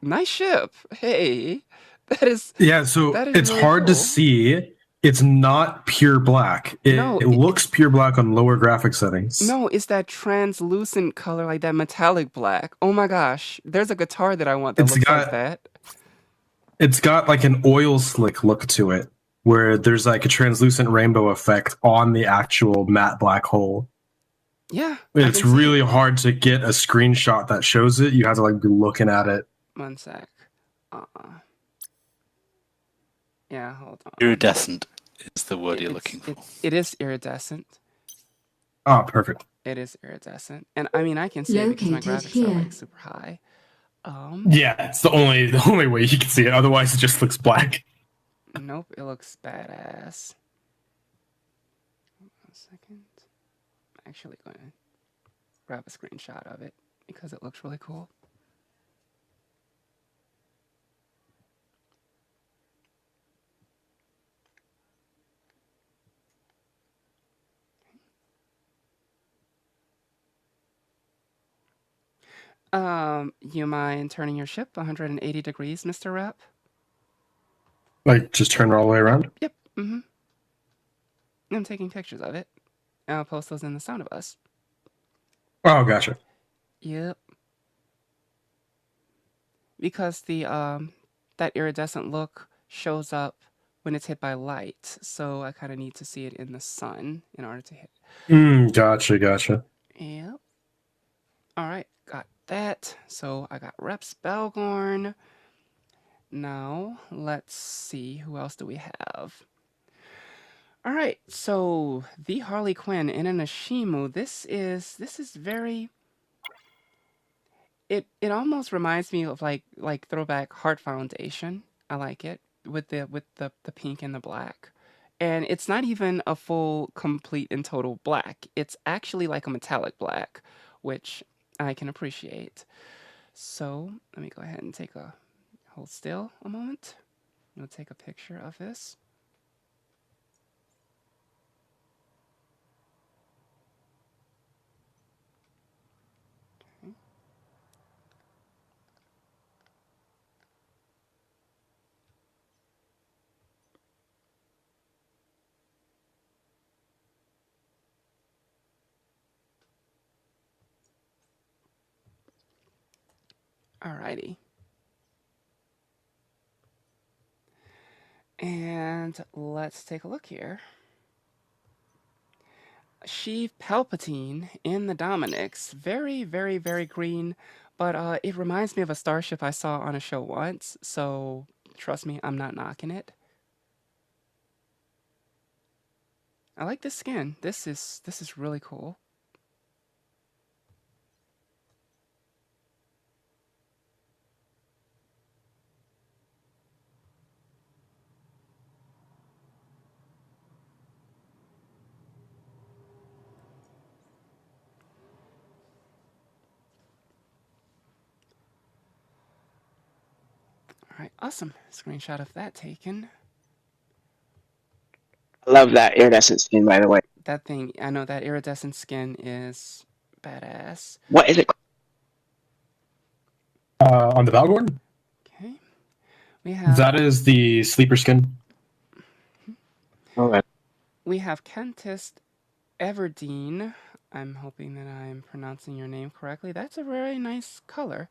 nice ship. Hey, that is. Yeah, so it's really hard to cool. see. It's not pure black. It looks pure black on lower graphic settings. No, it's that translucent color, like that metallic black. Oh my gosh, there's a guitar that I want that looks like that. It's got like an oil slick look to it, where there's like a translucent rainbow effect on the actual matte black hole. Yeah. It's really hard to get a screenshot that shows it. You have to like be looking at it. One sec. Yeah, hold on. Iridescent is the word you're looking for. It is iridescent. Oh, perfect. It is iridescent. And I mean, I can see it because my graphics are like super high. Yeah, it's the only way you can see it. Otherwise, it just looks black. Nope, it looks badass. 1 second. I'm actually going to grab a screenshot of it because it looks really cool. You mind turning your ship 180 degrees, Mr. Rep? Like, just turn all the way around? Yep. Mm-hmm. I'm taking pictures of it. I'll post those in the Sound of Us. Oh, gotcha. Yep. Because the that iridescent look shows up when it's hit by light, so I kind of need to see it in the sun in order to hit. Gotcha. Yep. All right, got that. So I got Reps Belgorn. Now let's see, who else do we have? All right, so the Harley Quinn in an Ashimu. This is very. It almost reminds me of like throwback Heart Foundation. I like it with the pink and the black. And it's not even a full, complete, and total black. It's actually like a metallic black, which I can appreciate. So let me go ahead and hold still a moment. I'll take a picture of this. Alrighty. And let's take a look here. Sheev Palpatine in the Dominics. Very, very, very green, but it reminds me of a starship I saw on a show once, so trust me, I'm not knocking it. I like this skin. This is really cool. All right, awesome. Screenshot of that taken. I love that iridescent skin, by the way. That thing, I know that iridescent skin is badass. What is it? On the Valgorn? Okay. We have That is the sleeper skin. Okay. We have Kentist Everdeen. I'm hoping that I'm pronouncing your name correctly. That's a very nice color.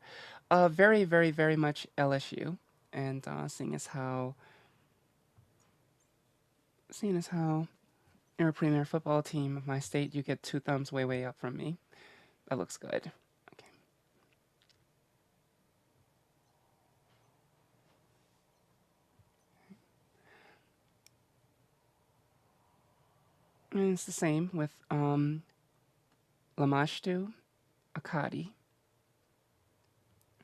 Very, very, very much LSU. And seeing as how you're a premier football team of my state, you get 2 thumbs way, way up from me. That looks good. Okay. And it's the same with Lamashtu Akadi.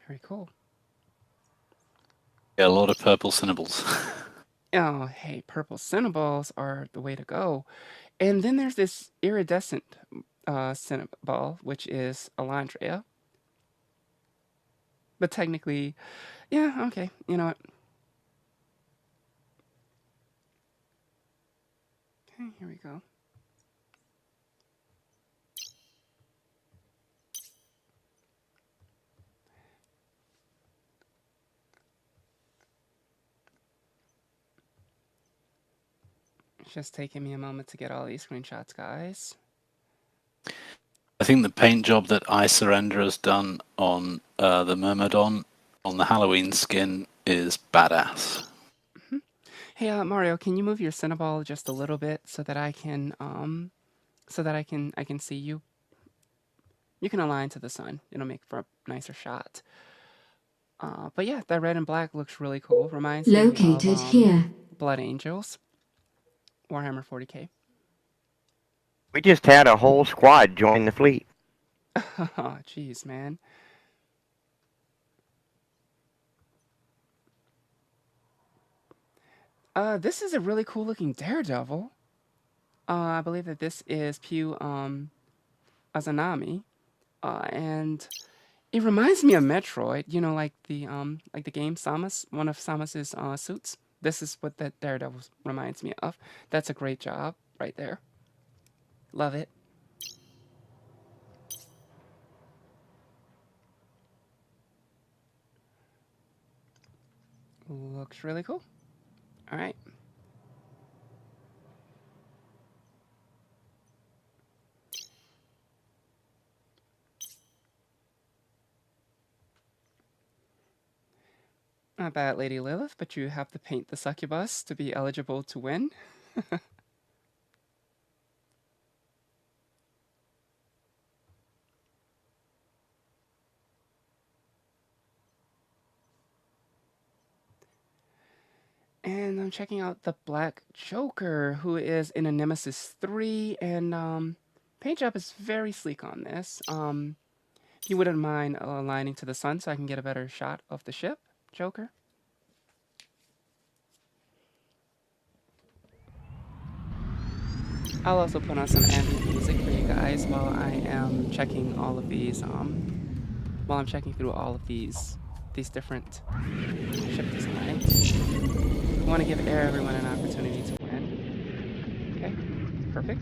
Very cool. Yeah, a lot of purple cinnables. Oh, hey, purple cinnaballs are the way to go. And then there's this iridescent cinnaball, which is Elandria. But technically, yeah, okay, you know what? Okay, here we go. It's just taking me a moment to get all these screenshots, guys. I think the paint job that I Surrender has done on the Myrmidon on the Halloween skin is badass. Mm-hmm. Hey, Mario, can you move your Cinnaball just a little bit so that I can I can see you? You can align to the sun. It'll make for a nicer shot. But yeah, that red and black looks really cool. Reminds Located me of here. Blood Angels, Warhammer 40k. We just had a whole squad join the fleet. Oh, jeez, man. This is a really cool looking Daredevil. I believe that this is Pew Azanami. And it reminds me of Metroid, you know, like the game Samus, one of Samus's suits. This is what that Daredevil reminds me of. That's a great job right there. Love it. Looks really cool. All right. Not bad, Lady Lilith, but you have to paint the succubus to be eligible to win. And I'm checking out the Black Joker, who is in a Nemesis 3, and paint job is very sleek on this. If you wouldn't mind aligning to the sun so I can get a better shot of the ship, Joker. I'll also put on some ambient music for you guys while I am checking all of these, while I'm checking through all of these different ship designs. We want to give everyone an opportunity to win. Okay, perfect.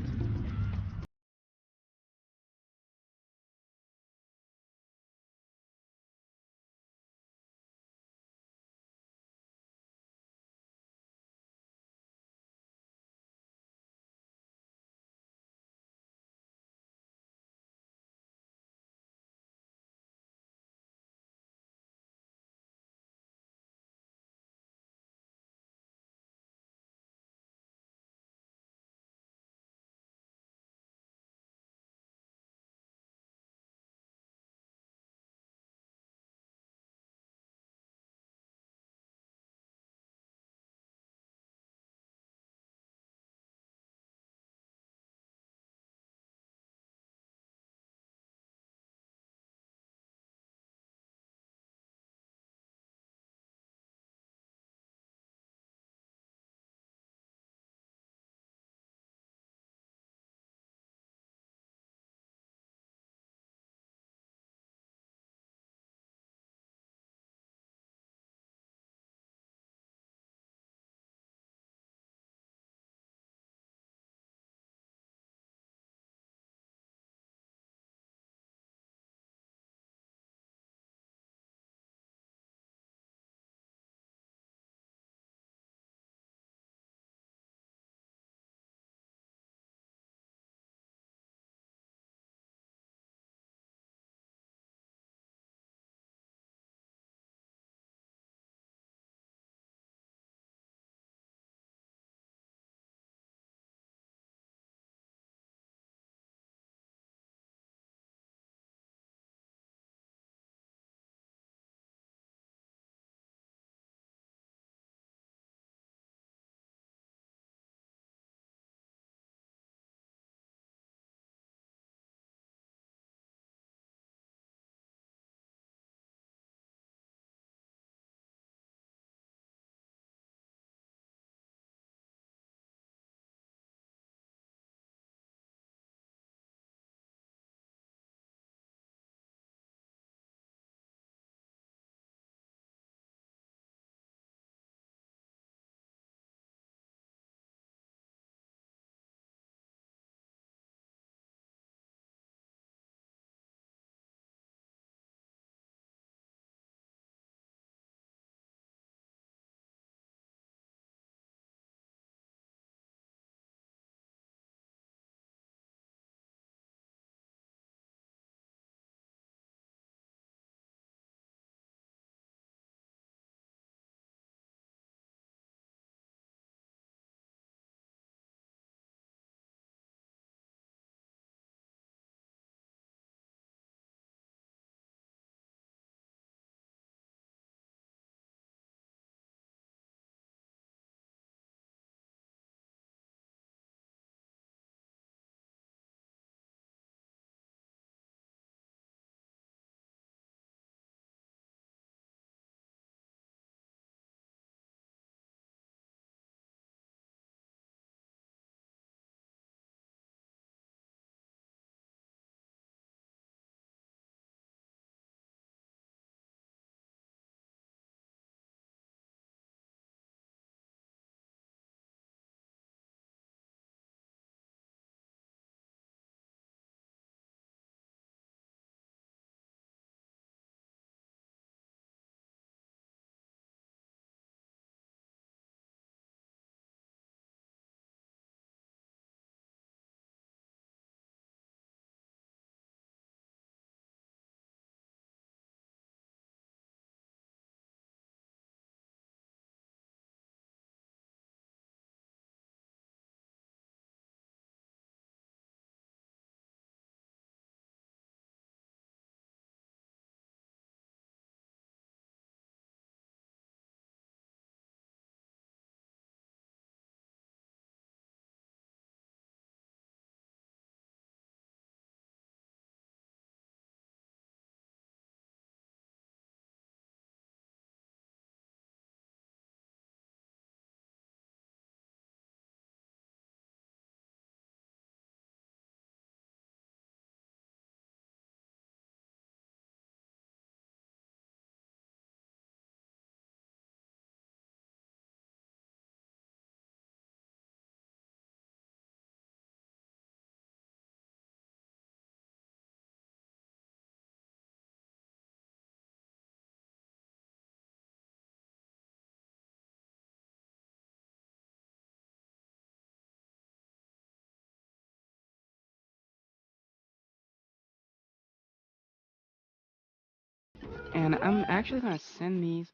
And I'm actually going to send these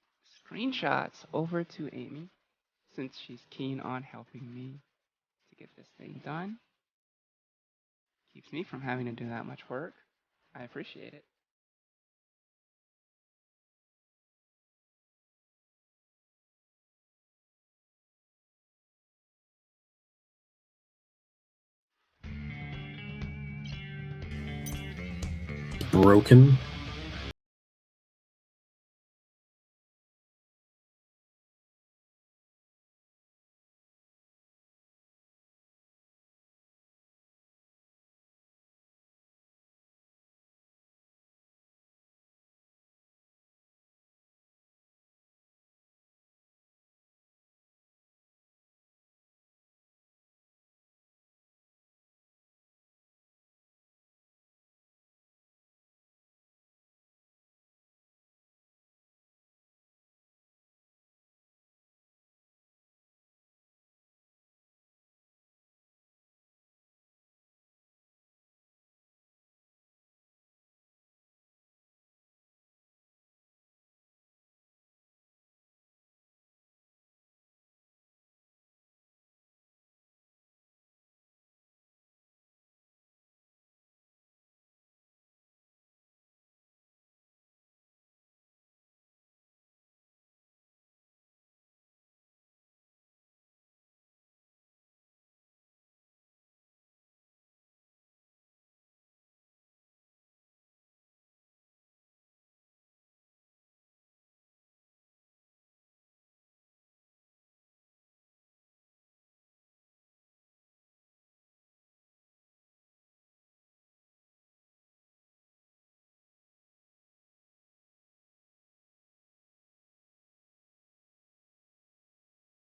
screenshots over to Amy since she's keen on helping me to get this thing done. Keeps me from having to do that much work. I appreciate it. Broken.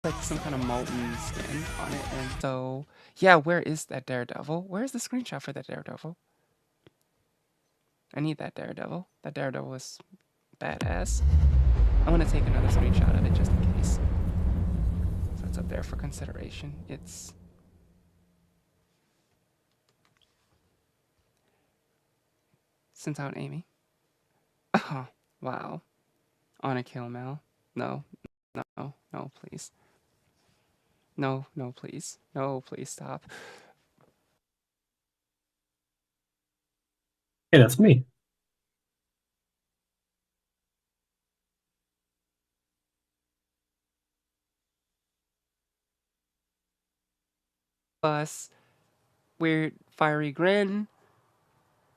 Like some kind of molten skin on it. And so, yeah, where is that Daredevil? Where's the screenshot for that Daredevil? I need that Daredevil. That Daredevil is badass. I'm gonna take another screenshot of it just in case. So it's up there for consideration. It's sent out Amy. Oh, wow. On a kill mail. No, no, please. No, please. No, please stop. Hey, that's me. Plus, weird fiery grin.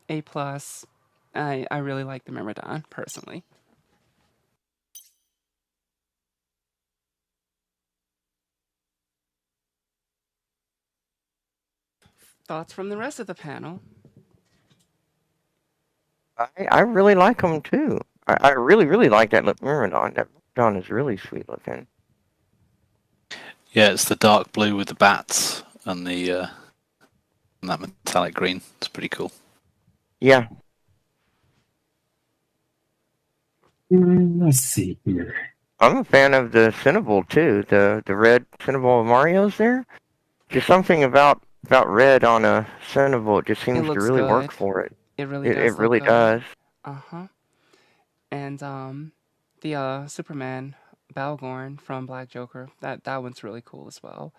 A plus. I really like the Myrmidon, personally. Thoughts from the rest of the panel? I really like them too. I really like that Myrmidon. That Myrmidon is really sweet looking. Yeah, it's the dark blue with the bats and the and that metallic green. It's pretty cool. Yeah. Let's see here. I'm a fan of the Cinnabol too. The red Cinnabol Mario's there. Just something about red on a Cinnabol. It just seems to really work for it. It really does. It really does. And the Superman Balgorn from Black Joker. That one's really cool as well.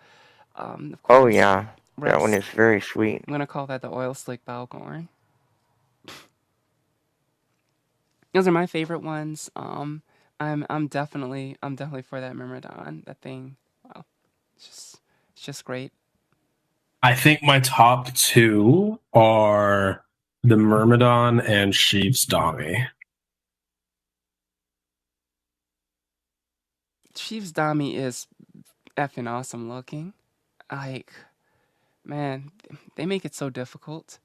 Of course, Oh yeah, that one is very sweet. I'm gonna call that the oil slick Balgorn. Those are my favorite ones. I'm definitely for that Myrmidon. That thing, wow, it's just great. I think my top two are the Myrmidon and Sheev's Dami. Sheev's Dami is effing awesome looking. Like, man, they make it so difficult.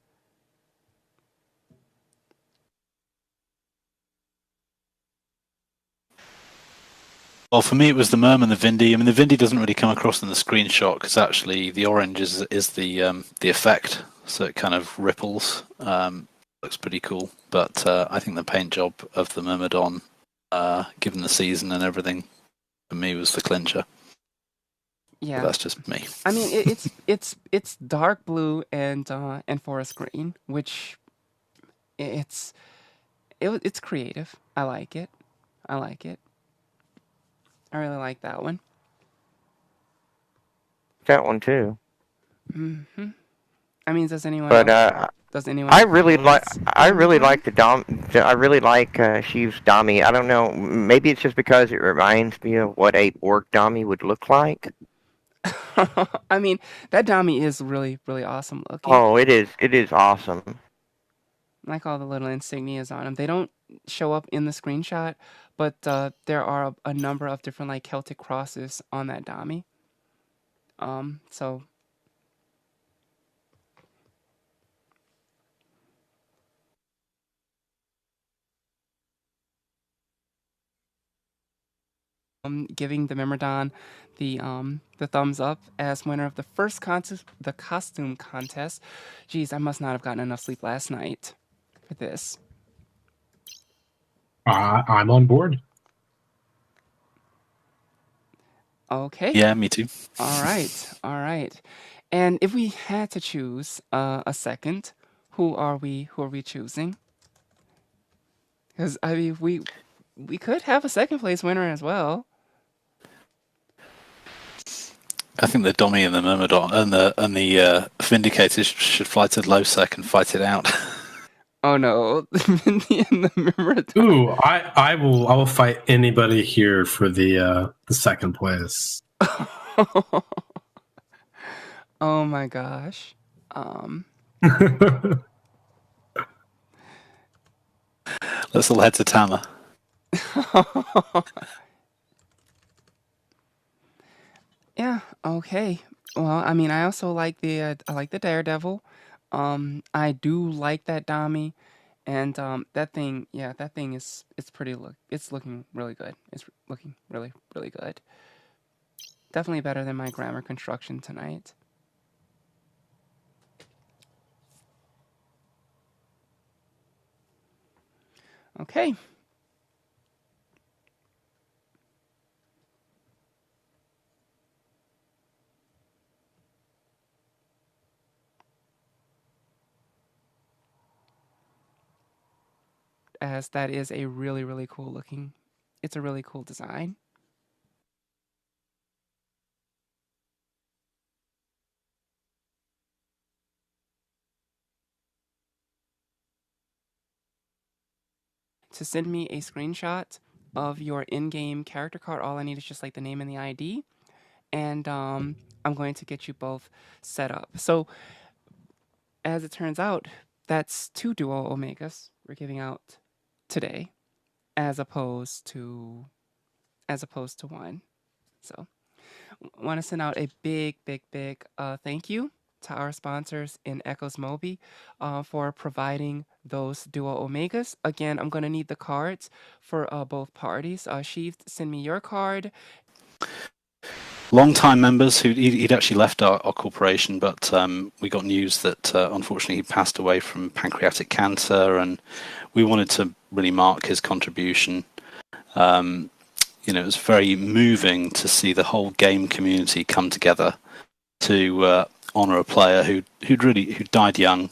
Well, for me, it was the Merm and the Vindy. I mean, the Vindy doesn't really come across in the screenshot because actually the orange is the effect, so it kind of ripples. Looks pretty cool, but I think the paint job of the Myrmidon, given the season and everything, for me was the clincher. Yeah, but that's just me. I mean, it's dark blue and forest green, which it's it's creative. I like it. I like it. I really like that one. That one too. Hmm. I mean, does anyone But else? Does anyone I really like else I want to really join? like the Dom. I really like Sheev's Dommy. I don't know. Maybe it's just because it reminds me of what a orc Dommy would look like. I mean, that dummy is really, really awesome looking. Oh, it is. It is awesome. I like all the little insignias on them. They don't show up in the screenshot, but there are a number of different like Celtic crosses on that dummy. So giving the Myrmidon the thumbs up as winner of the first contest, the costume contest. Geez, I must not have gotten enough sleep last night for this. I'm on board. Okay. Yeah, me too. All right. All right. And if we had to choose a second, who are we choosing? Because I mean, we could have a second place winner as well. I think the Dommy and the Myrmidon and the Vindicators should fly to Lowsec and fight it out. Oh no, the Mindy and the Myrmidon. Ooh, I will fight anybody here for the second place. Oh my gosh. Let's all head to Tama. Yeah. Okay. Well, I mean, I also like the Daredevil. I do like that Dami, and that thing. Yeah, that thing is it's looking really good. It's looking really really good. Definitely better than my grammar construction tonight. Okay. As that is a really, really cool looking, it's a really cool design. To send me a screenshot of your in-game character card, all I need is just like the name and the ID, and I'm going to get you both set up. So, as it turns out, that's 2 Duo Omegas we're giving out today, as opposed to 1. So, want to send out a big thank you to our sponsors in Echoes Moby for providing those Duo Omegas. Again, I'm going to need the cards for both parties. Sheev, send me your card. Long-time members he'd actually left our corporation, but we got news that unfortunately he passed away from pancreatic cancer, and we wanted to really mark his contribution. It was very moving to see the whole game community come together to honor a player who died young.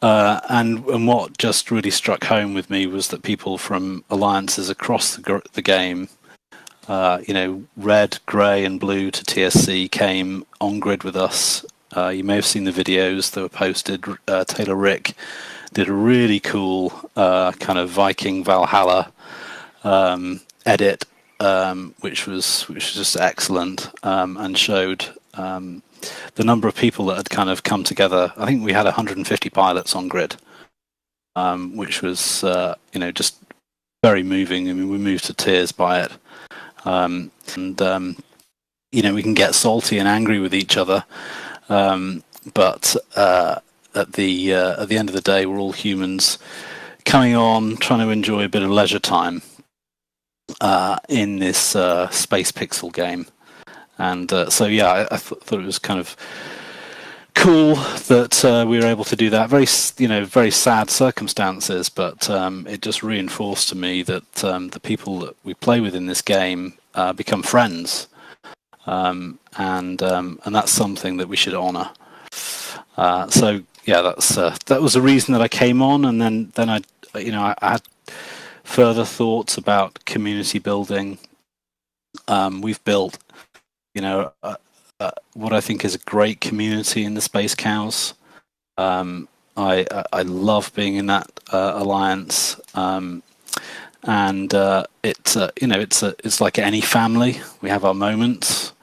And what just really struck home with me was that people from alliances across the game, red, grey, and blue to TSC came on grid with us. You may have seen the videos that were posted. Taylor Rick did a really cool kind of Viking Valhalla edit, which was just excellent, and showed the number of people that had kind of come together. I think we had 150 pilots on grid, which was just very moving. I mean, we moved to tears by it. And we can get salty and angry with each other, but at the end of the day, we're all humans coming on, trying to enjoy a bit of leisure time in this space pixel game. And so yeah, I thought it was kind of cool that we were able to do that. Very sad circumstances, but it just reinforced to me that the people that we play with in this game become friends, and that's something that we should honor. So yeah, that was the reason that I came on, and then I had further thoughts about community building. We've built, what I think is a great community in the Space Cows. I love being in that alliance, and it's like any family. We have our moments.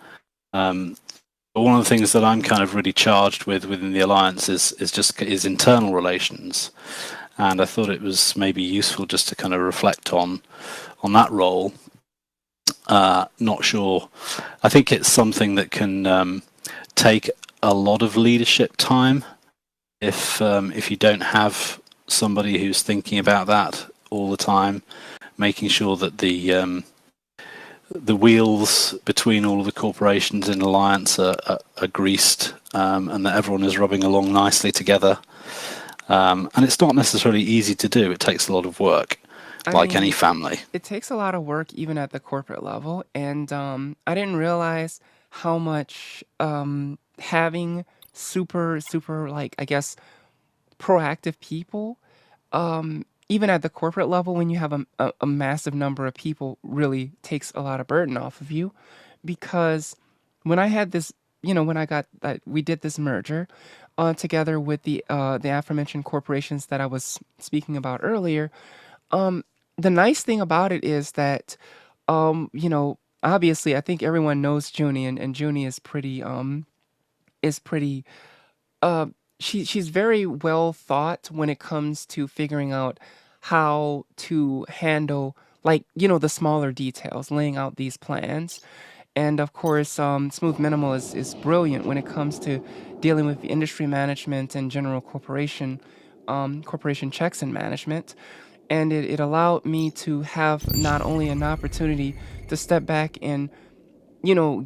But one of the things that I'm kind of really charged with within the alliance is internal relations, and I thought it was maybe useful just to kind of reflect on that role. Not sure. I think it's something that can take a lot of leadership time if you don't have somebody who's thinking about that all the time, making sure that the wheels between all of the corporations in Alliance are greased, and that everyone is rubbing along nicely together. And it's not necessarily easy to do. It takes a lot of work, like any family. It takes a lot of work even at the corporate level, and I didn't realize how much having super, like, I guess, proactive people, even at the corporate level, when you have a massive number of people, really takes a lot of burden off of you. Because when I had this, when I got that, we did this merger together with the aforementioned corporations that I was speaking about earlier. The nice thing about it is that, obviously, I think everyone knows Junie, and Junie is pretty, uh, she's very well thought when it comes to figuring out how to handle, like, the smaller details, laying out these plans. And of course, Smooth Minimal is brilliant when it comes to dealing with industry management and general corporation checks and management. And it allowed me to have not only an opportunity to step back and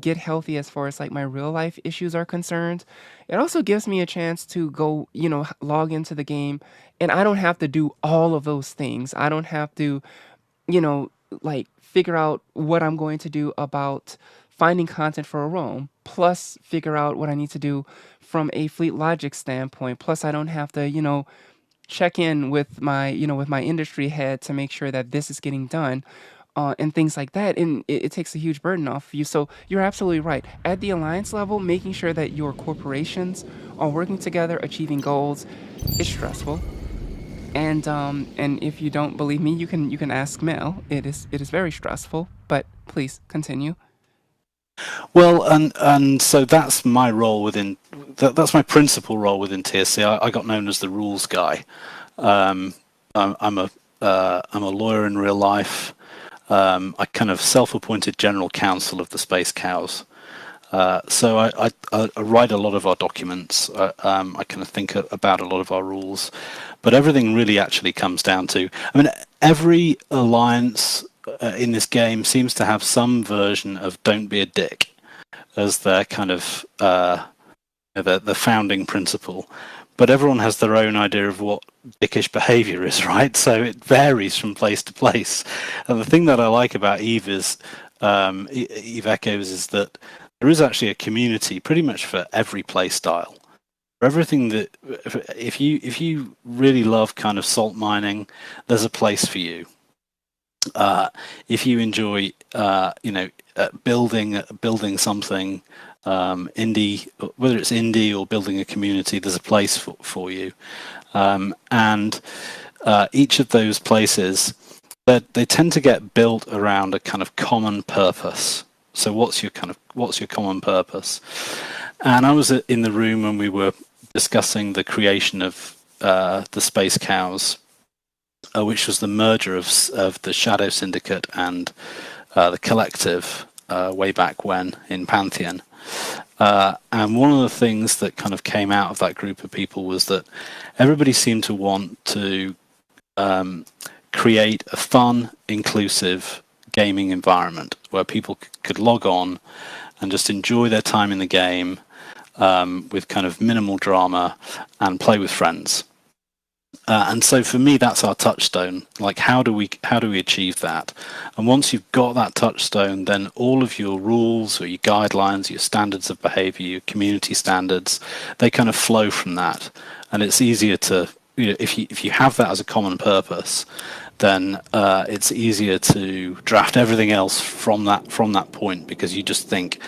get healthy as far as like my real life issues are concerned. It also gives me a chance to go, log into the game, and I don't have to do all of those things. I don't have to, like, figure out what I'm going to do about finding content for a roam, plus figure out what I need to do from a fleet logic standpoint. Plus I don't have to, check in with my industry head to make sure that this is getting done. And things like that, and it takes a huge burden off of you. So you're absolutely right. At the alliance level, making sure that your corporations are working together, achieving goals, is stressful. And if you don't believe me, you can ask Mel. It is very stressful. But please continue. Well, and so that's my role within. That's my principal role within TSC. I got known as the rules guy. I'm a lawyer in real life. I kind of self-appointed general counsel of the Space Cows. So I write a lot of our documents. I kind of think about a lot of our rules, but everything really actually comes down to, every alliance in this game seems to have some version of "Don't be a dick" as their kind of the founding principle. But everyone has their own idea of what dickish behaviour is, right? So it varies from place to place. And the thing that I like about Eve is, Eve Echoes, is that there is actually a community pretty much for every play style. For everything that, if you really love kind of salt mining, there's a place for you. If you enjoy, building something, indie, whether it's indie or building a community, there's a place for you. And each of those places, they tend to get built around a kind of common purpose. So what's your common purpose? And I was in the room when we were discussing the creation of the Space Cows, which was the merger of the Shadow Syndicate and the Collective way back when in Pantheon. And one of the things that kind of came out of that group of people was that everybody seemed to want to create a fun, inclusive gaming environment where people could log on and just enjoy their time in the game with kind of minimal drama and play with friends. And so for me, that's our touchstone. Like, how do we achieve that? And once you've got that touchstone, then all of your rules or your guidelines, your standards of behavior, your community standards, they kind of flow from that. And it's easier to if you have that as a common purpose, then it's easier to draft everything else from that point, because you just think,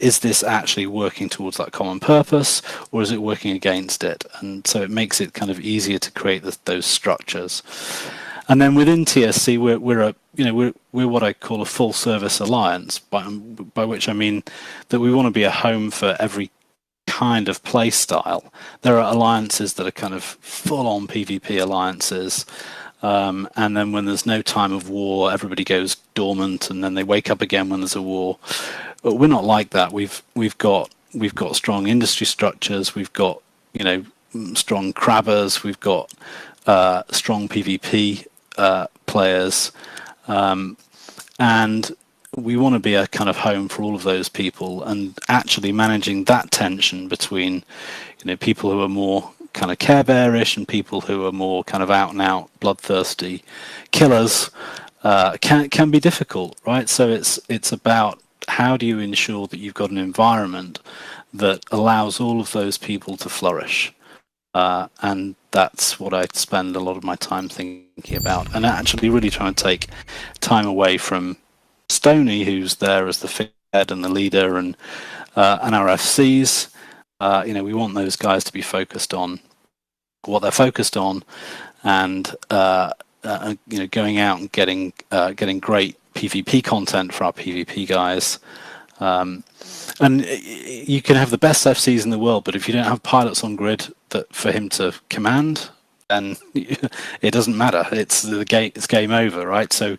is this actually working towards that common purpose, or is it working against it? And so it makes it kind of easier to create those structures. And then within TSC, we're what I call a full service alliance, by which I mean that we want to be a home for every kind of play style. There are alliances that are kind of full-on PvP alliances, and then when there's no time of war, everybody goes dormant, and then they wake up again when there's a war. But we're not like that. We've got strong industry structures. We've got strong crabbers. We've got strong PvP players, and we want to be a kind of home for all of those people, and actually managing that tension between people who are more kind of Care Bearish and people who are more kind of out and out bloodthirsty killers can be difficult, right? So it's about how do you ensure that you've got an environment that allows all of those people to flourish. And that's what I spend a lot of my time thinking about, and actually really trying to take time away from Stoney, who's there as the figurehead and the leader, and our FCs. We want those guys to be focused on what they're focused on, and going out and getting great PvP content for our PvP guys. And you can have the best FCs in the world, but if you don't have pilots on grid for him to command, then it doesn't matter. It's game over, right? So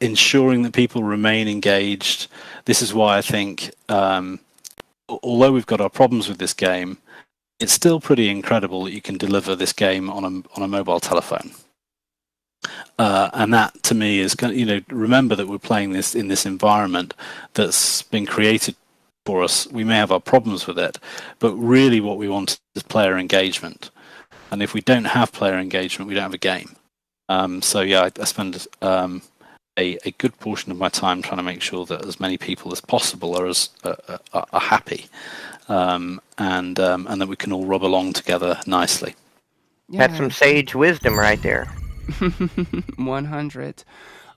ensuring that people remain engaged. This is why I think, although we've got our problems with this game, it's still pretty incredible that you can deliver this game on a mobile telephone. And that, to me, is remember that we're playing this in this environment that's been created for us. We may have our problems with it, but really what we want is player engagement. And if we don't have player engagement, we don't have a game. So yeah, I spend a good portion of my time trying to make sure that as many people as possible are happy, and that we can all rub along together nicely. Yeah. That's some sage wisdom right there. 100.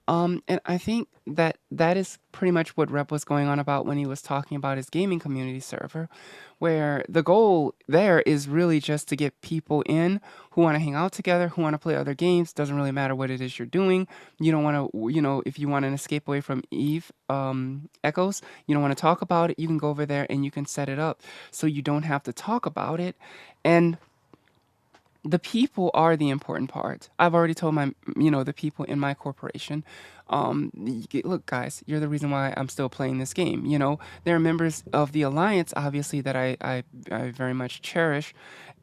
And I think that is pretty much what Rep was going on about when he was talking about his gaming community server, where the goal there is really just to get people in who want to hang out together, who want to play other games. Doesn't really matter what it is you're doing. You don't want to, if you want an escape away from Eve Echoes, you don't want to talk about it, you can go over there and you can set it up so you don't have to talk about it. And the people are the important part. I've already told the people in my corporation, look, guys, you're the reason why I'm still playing this game. There are members of the Alliance, obviously, that I very much cherish.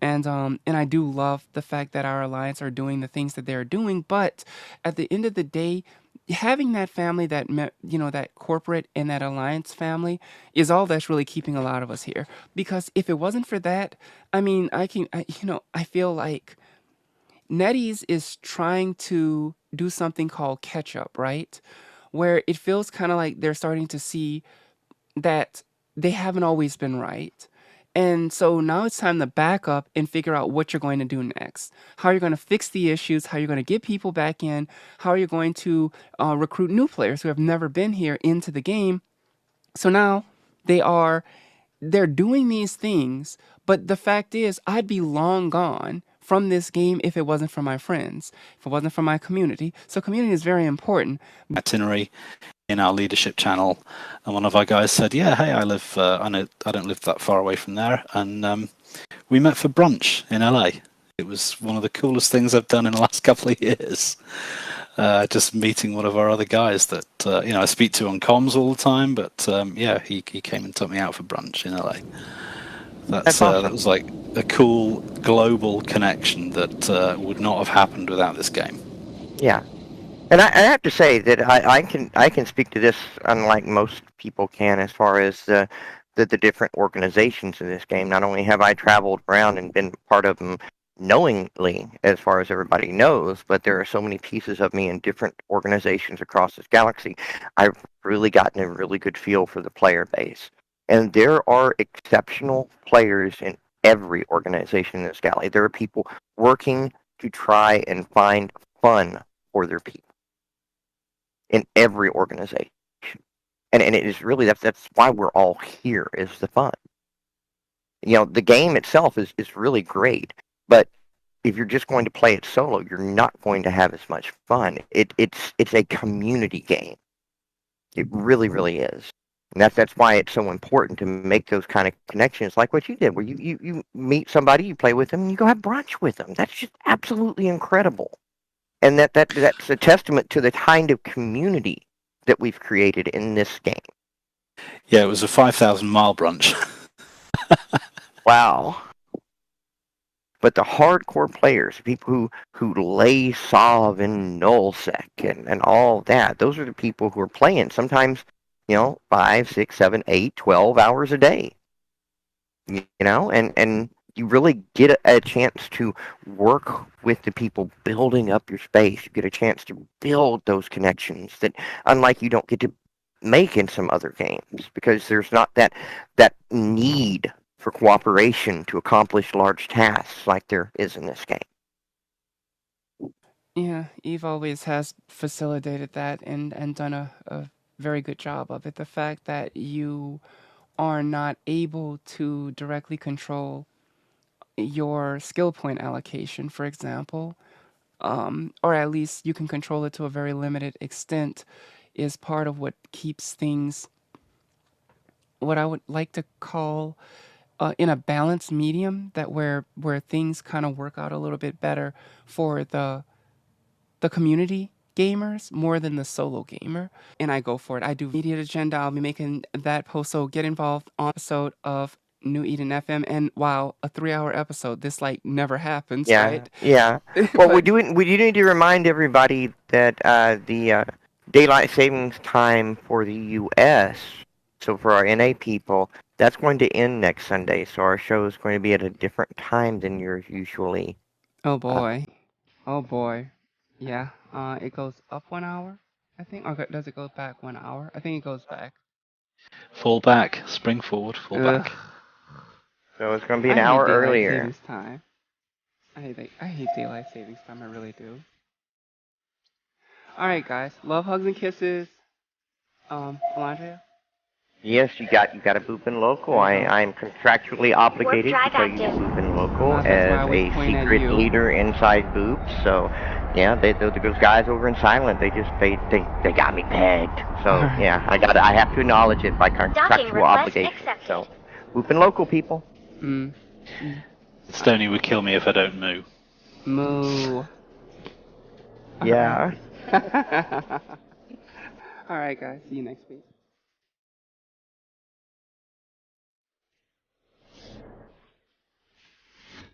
And I do love the fact that our Alliance are doing the things that they're doing. But at the end of the day, having that family, that corporate and that Alliance family is all that's really keeping a lot of us here. Because if it wasn't for that, I mean, I feel like NetEase is trying to do something called catch up, right? Where it feels kind of like they're starting to see that they haven't always been right. And so now it's time to back up and figure out what you're going to do next. How you're going to fix the issues, how you're going to get people back in, how you're going to recruit new players who have never been here into the game. So now they're doing these things, but the fact is I'd be long gone from this game if it wasn't for my friends, if it wasn't for my community. So community is very important. Itinerary in our leadership channel, and one of our guys said, "Yeah, hey, I don't live that far away from there," and we met for brunch in LA. It was one of the coolest things I've done in the last couple of years. Just meeting one of our other guys that I speak to on comms all the time, but he came and took me out for brunch in LA. That's awesome. That was like a cool global connection that would not have happened without this game. Yeah. And I have to say that I can speak to this unlike most people can, as far as the different organizations in this game. Not only have I traveled around and been part of them knowingly, as far as everybody knows, but there are so many pieces of me in different organizations across this galaxy. I've really gotten a really good feel for the player base. And there are exceptional players in every organization in this galley. There are people working to try and find fun for their people in every organization. And it is really, that's why we're all here, is the fun. You know, the game itself is really great, but if you're just going to play it solo, you're not going to have as much fun. It's a community game. It really, really is. And that's why it's so important to make those kind of connections like what you did, where you meet somebody, you play with them, and you go have brunch with them. That's just absolutely incredible. And that's a testament to the kind of community that we've created in this game. Yeah, it was a 5,000-mile brunch. Wow. But the hardcore players, people who lay Sov and nullsec and all that, those are the people who are playing sometimes, 5, 6, 7, 8, 12 hours a day. And you really get a chance to work with the people building up your space. You get a chance to build those connections that, unlike you don't get to make in some other games, because there's not that need for cooperation to accomplish large tasks like there is in this game. Yeah, Eve always has facilitated that and done a very good job of it. The fact that you are not able to directly control your skill point allocation, for example, or at least you can control it to a very limited extent, is part of what keeps things, what I would like to call, in a balanced medium, that where things kind of work out a little bit better for the community gamers more than the solo gamer. And I go for it. I do immediate agenda. I'll be making that post, so get involved on episode of New Eden FM. And wow, a 3-hour episode. This like never happens, right? Yeah. Well, we do need to remind everybody that the daylight savings time for the U.S., so for our NA people, that's going to end next Sunday. So our show is going to be at a different time than yours usually. Oh boy. Oh boy. Yeah. It goes up 1 hour, I think. Or does it go back 1 hour? I think it goes back. Fall back. Spring forward. Fall back. So it's going to be an I hour hate daylight earlier. savings time. I hate daylight savings time. I really do. All right, guys. Love, hugs, and kisses. Alondria? Yes, you got a Boopin' Local. I'm contractually obligated to tell you Boopin' Local as a secret leader inside Boop. So, yeah, those guys over in Silent, they got me pegged. So, yeah, I have to acknowledge it by contractual obligation. So, Boopin' Local, people. Stoney would kill me if I don't moo. Moo. Yeah. All right, guys. See you next week.